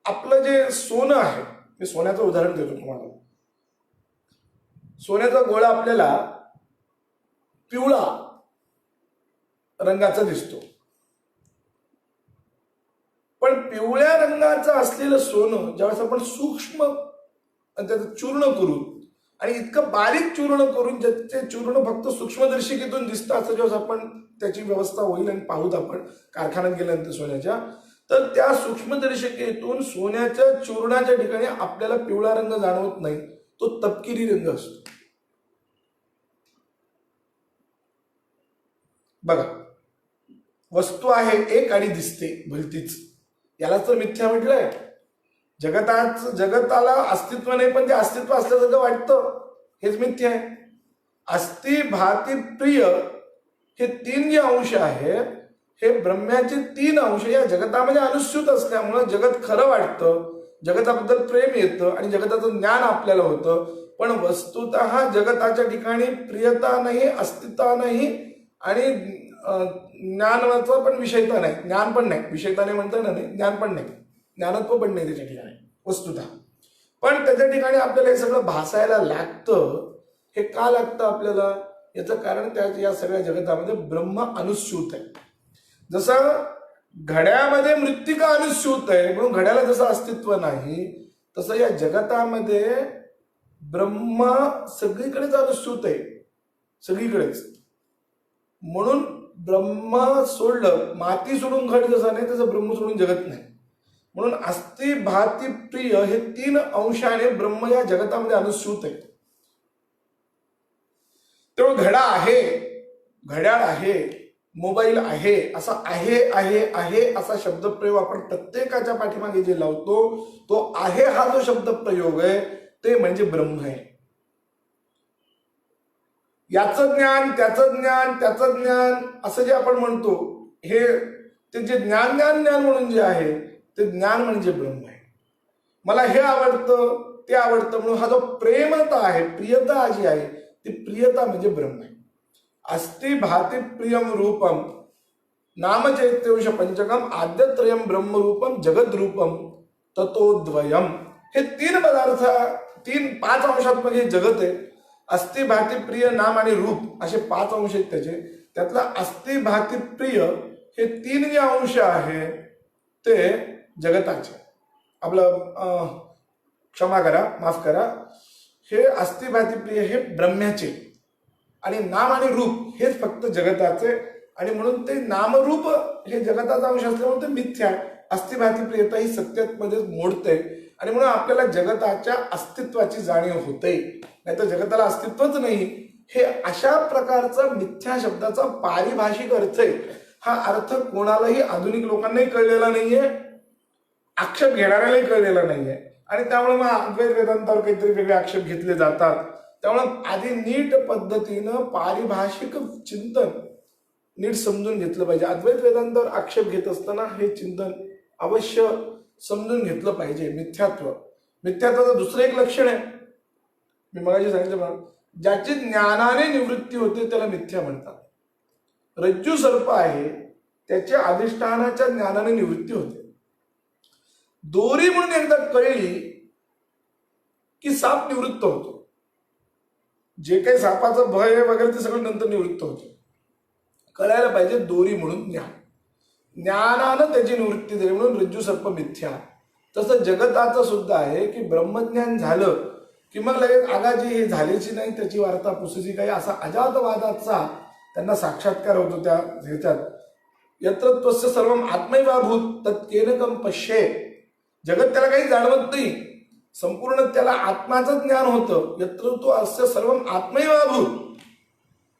आपलं जे सोनं आहे, मी सोन्याचं उदाहरण देतो तुम्हाला. सोन्याचा गोळा आपल्याला पिवळा रंगाचा दिसतो, पण पिवळ्या रंगाचं असलेलं सोनं ज्यावेळेस आपण सूक्ष्म त्याचं चूर्ण करून आणि इतकं बारीक चूर्ण करून ज्याचे चूर्ण फक्त सूक्ष्मदर्शिकेतून दिसतं असं जेव्हा आपण त्याची व्यवस्था होईल आणि पाहूत आपण कारखान्यात गेल्यानंतर सोन्याच्या, तर त्या सूक्ष्मदर्शिकेतून सोन्याच्या चूर्णाच्या ठिकाणी आपल्याला पिवळा रंग जाणवत नाही, तो तपकिरी रंग असतो. बघा, वस्तू आहे एक आणि दिसते भलतीच, यालाच तर मिथ्या म्हटलंय. जगताला अस्तित्व नाही, पण ते अस्तित्व असल्यासारखं वाटतं, हेच मिथ्या आहे. अस्ति भाती प्रिय हे 3 जे अंश आहेत, हे ब्रह्म्याचे 3 अंश या जगतामध्ये अनुस्यूत असल्यामुळं जगत खरं वाटतं, जगताबद्दल प्रेम येतं आणि जगताचं ज्ञान आपल्याला होतं. पण वस्तुतः जगताच्या ठिकाणी प्रियता नाही, अस्तित्व नाही आणि ज्ञानाचा पण विषयता नाही, ज्ञान पण नाही, विषयता नाही म्हणता ना, नाही ज्ञान पण नाही, ज्ञानत्व पण नाही त्याच्या ठिकाणी वस्तुतः. पण त्याच्या ठिकाणी आपल्याला हे सगळं भासायला लागतं. हे का लागतं आपल्याला? याचं कारण त्या या सगळ्या जगतामध्ये ब्रह्म अनुस्यूत आहे. जसं घड्यामध्ये मृत्तिका अनुस्यूत आहे म्हणून घड्याला जसं अस्तित्व नाही, तसं या जगतामध्ये ब्रह्म सगळीकडेच अनुस्यूत आहे, सगळीकडेच. म्हणून ब्रह्म सोडलं, माती सोडून घट जसा नाही तसं ब्रह्म सोडून जगत नाही. म्हणून अस्ति भाती प्रिय हे 3 अंशाने ब्रह्म या जगतामध्ये अनुस्यूत आहे. तेव्हा घडा आहे, घड्याळ आहे, मोबाईल आहे, असा आहे आहे आहे असा शब्दप्रयोग आपण प्रत्येकाच्या पाठीमागे जे लावतो, तो आहे हा जो शब्दप्रयोग आहे ते म्हणजे ब्रह्म आहे. याचं ज्ञान, त्याचं ज्ञान, त्याचं ज्ञान असं जे आपण म्हणतो, हे ते जे ज्ञान ज्ञान ज्ञान म्हणून जे आहे ते ज्ञान म्हणजे ब्रह्म आहे. मला हे आवडतं, ते आवडतं म्हणून हा जो प्रेमता आहे, प्रियता जी आहे, ती प्रियता म्हणजे ब्रह्म आहे. अस्ति भाति प्रियम रूपम नामचैत्यंश पंचकम आद्यत्रयम ब्रह्मरूपम जगद्रूपम ततोद्वयम. हे 3 पदार्थ, 5 अंशात्मक हे जगत आहे. अस्ति भाति प्रिय नाम आणि रूप असे 5 अंश आहेत त्याचे. त्यातला अस्ति भाति प्रिय हे 3 जे अंश आहे ते जगताचे. आपलं क्षमा करा, माफ करा, हे अस्ति भाति प्रिय हे ब्रह्म्याचे आणि नाम आणि रूप हेच फक्त जगताचे. आणि म्हणून ते नामरूप हे जगताचा अंश असल्यामुळे ते मिथ्या आहे. अस्ति भाति प्रियता ही सत्यामध्ये मोडते आणि म्हणून आपल्याला जगताच्या अस्तित्वाची जाणीव होते, नाही तर जगताला अस्तित्वच नाही. हे अशा प्रकारचा मिथ्या शब्दाचा पारिभाषिक अर्थ आहे. हा अर्थ कोणालाही आधुनिक लोकांनाही कळलेला नाहीये, आक्षेप घेणाऱ्यालाही कळलेला नाहीये. आणि त्यामुळे मग अद्वैत वेदांतावर काहीतरी वेगळे आक्षेप घेतले जातात. त्यामुळे आधी नीट पद्धतीनं पारिभाषिक चिंतन नीट समजून घेतलं पाहिजे. अद्वैत वेदांतावर आक्षेप घेत असताना हे चिंतन अवश्य समजून घेतलं पाहिजे. मिथ्यात्वाचं दुसरं एक लक्षण आहे, मी मगाशी सांगितलं, ज्याची ज्ञानाने निवृत्ती होते त्याला मिथ्या म्हणतात. रज्जू सर्प आहे, त्याच्या अधिष्ठानाच्या ज्ञानाने निवृत्ती होते. दोरी म्हणून एकदा कळली की साप निवृत्त होतो. जे काही सापाचं भय आहे वगैरे ते सगळं नंतर निवृत्त होतं. कळायला पाहिजे दोरी म्हणून ज्ञान, ज्ञानानं त्याची निवृत्ती झाली म्हणून रज्जू सर्प मिथ्या. तसं जगताचं सुद्धा आहे की ब्रह्मज्ञान झालं की मग लगेच आगाजी हे झाल्याची नाही, त्याची वार्ता पुसची काही, असा अजातवादाचा त्यांना साक्षात्कार होतो. त्या ह्याच्यात यत्र त्वस्य सर्वम आत्मैवाभूत तत्केनकम पश्ये. जगत त्याला काही जाणवत नाही, संपूर्ण त्याला आत्माचं ज्ञान होतं. यत्र तो अस्य सर्वम आत्मैवाभूत.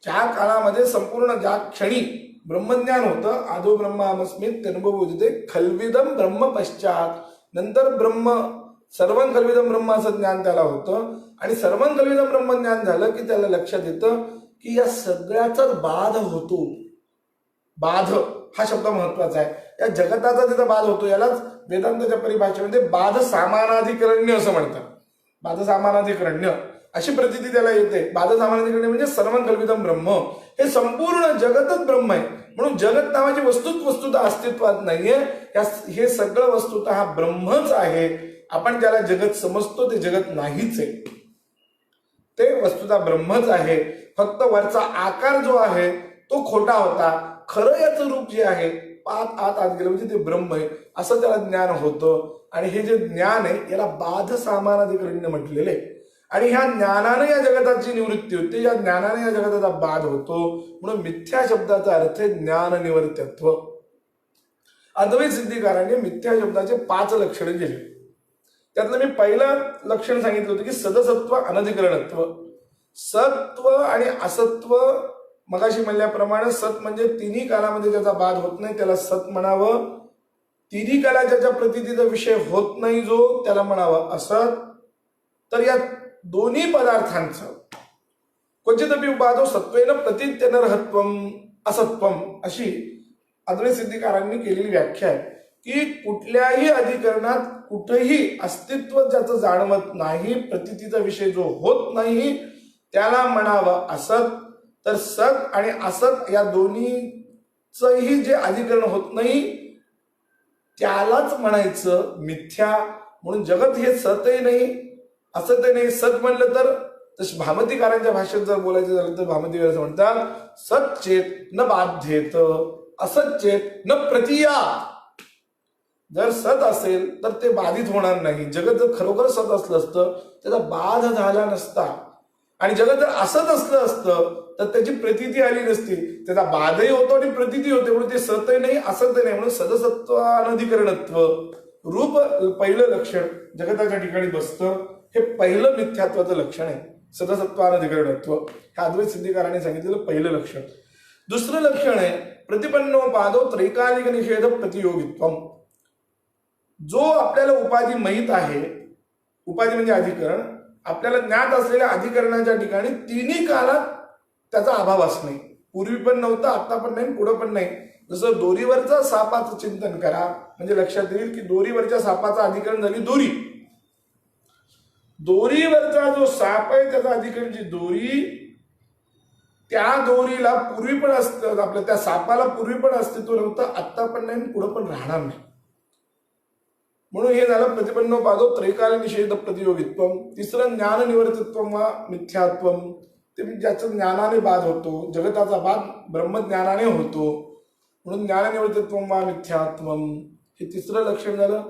ज्या काळामध्ये संपूर्ण ज्या क्षणी ब्रह्मज्ञान होतं, आदो ब्रह्मास्मित तनुभवते खल्विदम ब्रह्म पश्चात, नंतर ब्रह्म सर्वं खल्विदम ब्रह्म असं ज्ञान त्याला होतं. आणि सर्वं खल्विदम ब्रह्म ज्ञान झालं की त्याला लक्षात येतं की या सगळ्याचाच बाध होतो. बाध हा शब्द महत्वाचा आहे. या जगताचा तिथं बाध होतो, यालाच वेदांताच्या परिभाषेमध्ये बाध सामानाधिकरण्य असं म्हणतात. बाध सामानाधिकरण्य अशी प्रतीती त्याला येते. बाध सामानाधिकरण्य म्हणजे सर्वं कल्पितम ब्रह्म, हे संपूर्ण जगतच ब्रह्म आहे. म्हणून जगत नावाची वस्तुतः अस्तित्वात नाहीये. हे सगळं वस्तुतः हा ब्रह्मच आहे. आपण ज्याला जगत समजतो ते जगत नाहीच आहे, ते वस्तुतः ब्रह्मच आहे. फक्त वरचा आकार जो आहे तो खोटा होता. खरं याचं रूप जे आहे आत गेलं म्हणजे ते ब्रह्म आहे असं त्याला ज्ञान होतं. आणि हे जे ज्ञान आहे याला बाध सामानाधिकरण्य म्हटलेले. आणि ह्या ज्ञानाने या जगताची निवृत्ती होते, या ज्ञानाने या जगताचा बाध होतो. म्हणून मिथ्या शब्दाचा अर्थ आहे ज्ञान निवर्त्यत्व. अद्वैत सिद्धिकारांनी मिथ्या शब्दाचे 5 लक्षणे दिली. त्यातलं मी पहिलं लक्षण सांगितलं होतं की सदसत्व अनधिकरणत्व. सत्व आणि असत्व मगाशी म्हणल्याप्रमाणे सत म्हणजे तिन्ही कालामध्ये ज्याचा बाध होत नाही त्याला सत म्हणावं. तिन्ही काला ज्याच्या प्रतीतीचा विषय होत नाही जो त्याला म्हणावं असत. तर या दोन्ही पदार्थांचं क्वचितपि उपादो सत्वेन प्रतीत्यनर्हत्वम असत्वम अशी अद्वैत सिद्धिकारांनी केलेली व्याख्या आहे की कुठल्याही अधिकरणात कुठेही अस्तित्व ज्याचं जाणवत नाही, प्रतीतीचा विषय जो होत नाही त्याला म्हणावं असत. तर सत आणि असत या दोन्हीचंही जे अधिकरण होत नाही त्यालाच म्हणायचं मिथ्या. म्हणून जगत हे सतही नाही असतही नाही. सत म्हणलं तर भामतीकारांच्या भाषेत जर बोलायचं झालं तर भामतीकार असं म्हणतात सच्चेत न बाध्येत असच्चेत न प्रतीयात. जर सत असेल तर ते बाधित होणार नाही. जगत जर खरोखर सत असलं असतं त्याचा बाध झाला नसता. आणि जगत जर असत असलं असतं तर त्याची प्रतीती आली नसती. त्याचा बाधही होतो आणि प्रतीती होते. म्हणून ते सतही नाही असतही नाही. म्हणून सदसत्व अनधिकरणत्व रूप पहिलं लक्षण जगताच्या ठिकाणी बसतं. हे पहिलं मिथ्यात्वाचं लक्षण आहे, सदसत्व अनधिकरणत्व. हे अद्वैत सिद्धिकारांनी सांगितलेलं पहिलं लक्षण. दुसरं लक्षण आहे प्रतिपन्नोपादो त्रैकालिक निषेध प्रतियोगित्वम. जो आपल्याला उपाधी माहीत आहे, उपाधी म्हणजे अधिकरण, आपल्याला ज्ञात असलेल्या अधिकरणाच्या ठिकाणी तिन्ही कालात त्याचा अभाव असणे. पूर्वी पण नव्हता, आता पण नाही, पुढं पण नाही. जसं दोरीवरचा सापाचं चिंतन करा म्हणजे लक्षात येईल की दोरीवरच्या सापाचं अधिकरण झाली दोरी. दोरीवरचा जो साप आहे त्याचा अधिकरणची दोरी, त्या दोरीला पूर्वी पण असतं, आपल्या त्या सापाला पूर्वी पण अस्तित्व नव्हतं, आत्ता पण नाही, पुढं पण राहणार नाही. म्हणून हे झालं प्रतिपन्नोपादो त्रैकालिक निषेध प्रतियोगित्वम. तिसरं ज्ञान निवर्तित्वम वा मिथ्यात्वम. ते ज्याचं ज्ञानाने बाध होतो, जगताचा बाध ब्रह्मज्ञानाने होतो, म्हणून ज्ञान निवर्तित्वम वा मिथ्यात्वम हे तिसरं लक्षण झालं.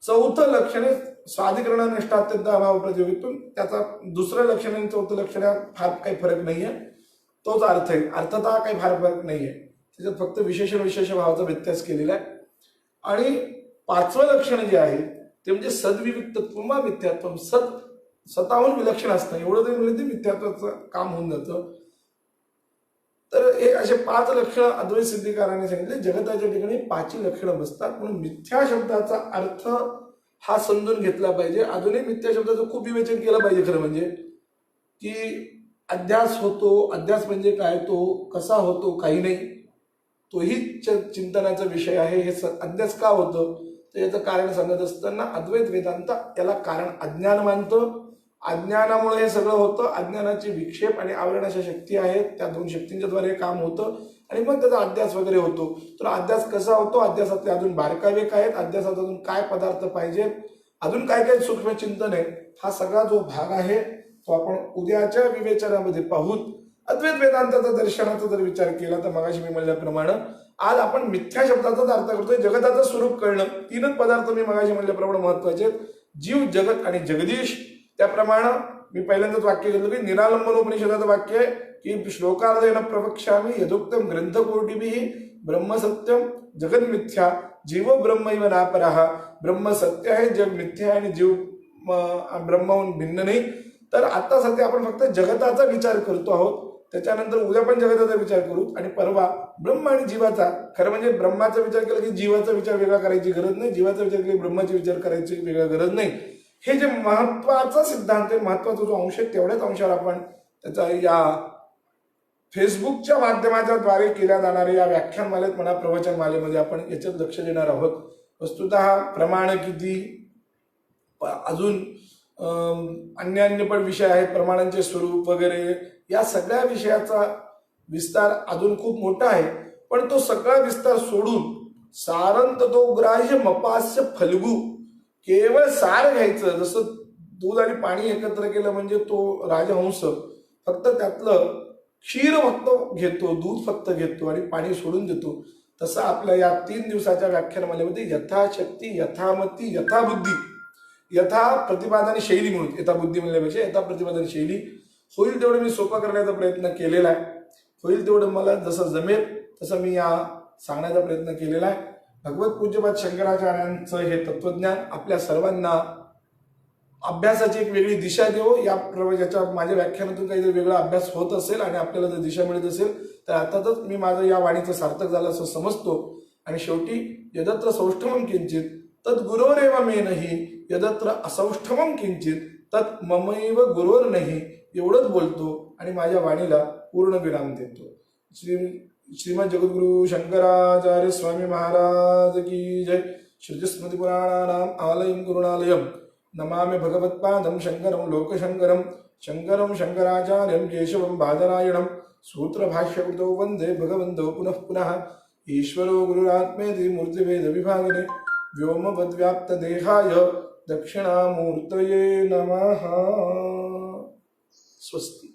चौथं लक्षण आहे स्वाधिकरण निष्ठात्यंत अभाव प्रतियोगित्वम. त्याचा दुसरं लक्षण आणि चौथं लक्षण फार काही फरक नाहीये, तोच अर्थ आहे. अर्थतः काही फार फरक नाहीये, त्याच्यात फक्त विशेषण विशेष भावाचा व्यत्यास केलेला आहे. आणि 5वं लक्षण जे आहे ते म्हणजे सद्विविक्तत्व वा मिथ्यात्वम. स्वतःहून विलक्षण असतं, एवढं जरी म्हणजे ते मिथ्यात्वाचं काम होऊन जातं. तर हे असे 5 लक्षणं अद्वैत सिद्धिकारांनी सांगितले. जगताच्या ठिकाणी 5 लक्षणं बसतात. म्हणून मिथ्या शब्दाचा अर्थ हा समजून घेतला पाहिजे. अजूनही मिथ्या शब्दाचं खूप विवेचन केलं पाहिजे. खरं म्हणजे की अध्यास होतो, अध्यास म्हणजे काय, तो कसा होतो, काही नाही, तोही चिंतनाचा विषय आहे. हे अध्यास का होतं तर याचं कारण सांगत असताना अद्वैत वेदांत याला कारण अज्ञान मानतं. अज्ञानामुळे हे सगळं होतं. अज्ञानाची विक्षेप आणि आवरण अशा शक्ती आहेत, त्या 2 शक्तींच्या द्वारे काम होतं आणि मग त्याचा अध्यास वगैरे होतो. तर अध्यास कसा होतो, अध्यासातले अजून बारकावे काय आहेत, अध्यासात अजून काय पदार्थ पाहिजेत, अजून काय काय सूक्ष्म चिंतन आहे, हा सगळा जो भाग आहे तो आपण उद्याच्या विवेचनामध्ये पाहूत. अद्वैत वेदांताचा दर्शनाचा जर विचार केला तर मगाशी मी म्हणल्याप्रमाणे आज आपण मिथ्या शब्दाचाच अर्थ करतोय. जगताचं स्वरूप कळणं. 3च पदार्थ मी मगाशी म्हणल्याप्रमाणे महत्वाचे आहेत, जीव, जगत आणि जगदीश. त्याप्रमाणे मी पहिल्यांदाच वाक्य घेतलं की निरालंबनोपनिषदाचं वाक्य आहे की श्लोकार्धेन प्रवक्ष्यामि यदुक्तम ग्रंथकोटिभिः ब्रह्मसत्यम जगन मिथ्या जीव ब्रह्मैव नापरः. ब्रह्म सत्य आहे, जग मिथ्या आहे आणि जीव ब्रह्माहून भिन्न नाही. तर आता सध्या आपण फक्त जगताचा विचार करतो आहोत. त्याच्यानंतर उद्या पण जगताचा विचार करू आणि परवा ब्रह्म आणि जीवाचा. खरं म्हणजे ब्रह्माचा विचार केला की जीवाचा विचार वेगळा करायची गरज नाही, जीवाचा विचार केला की ब्रह्माचा विचार करायची वेगळा गरज नाही. हे जे महत्वाचा सिद्धांत आहे, महत्वाचा जो अंश आहे, तेवढ्याच अंशावर आपण त्याचा या फेसबुकच्या माध्यमाच्या द्वारे केल्या जाणाऱ्या या व्याख्यानमालेत म्हणा, प्रवचनमालेमध्ये आपण याच्यात लक्ष देणार आहोत. वस्तुतः प्रमाण किती, अजून अन्य पण विषय आहेत, प्रमाणांचे स्वरूप वगैरे, या सगळ्या विषयाचा विस्तार अजून खूप मोठा आहे. पण तो सगळा विस्तार सोडून सारंत तो ग्राह्य मपास्य फल्गू, केवळ सार घ्यायचं. जसं दूध आणि पाणी एकत्र केलं म्हणजे तो राजहंस फक्त त्यातलं क्षीर फक्त घेतो, दूध फक्त घेतो आणि पाणी सोडून देतो. तसं आपल्या या 3 दिवसाच्या व्याख्यानमालेमध्ये यथाशक्ती, यथामती, यथाबुद्धी यथा प्रतिपादन शैली म्हणून, यथा बुद्धी म्हणल्यापेक्षा यथा प्रतिपादन शैली होईल तेवढं मी सोपं करण्याचा प्रयत्न केलेला आहे. होईल तेवढं मला जसं जमेल तसं मी या सांगण्याचा प्रयत्न केलेला आहे. भगवत पूज्यपाद शंकराचार्यांचं हे तत्वज्ञान आपल्या सर्वांना अभ्यासाची एक वेगळी दिशा देव. याच्या माझ्या व्याख्यानातून काही जर वेगळा अभ्यास होत असेल आणि आपल्याला जर दिशा मिळत असेल तर अर्थातच मी माझं या वाणीचं सार्थक झालं असं समजतो. आणि शेवटी यदत्र सौष्ठमं किंचित तत् गुरोरेव मे नाही, यदत्र असौष्ठमं किंचित तत् ममैव गुरोर नाही, एवढंच बोलतो आणि माझ्या वाणीला पूर्ण विराम देतो. श्रीमद जगद्गुरु शंकराचार्य स्वामी महाराज की जय. श्रुतिस्मृती पुराणानाम आलयं करुणालयं नमामि भगवत्पादं शंकरं लोकशंकरं. शंकरं शंकराचार्यं केशवं बादरायणं सूत्रभाष्यकृतौ वन्दे भगवन्तौ पुनः पुनः. ईश्वरो गुरुरात्मेति मूर्तिभेद विभागिने व्योमवद्व्याप्तदेहाय दक्षिणामूर्तये नमः. स्वस्ति.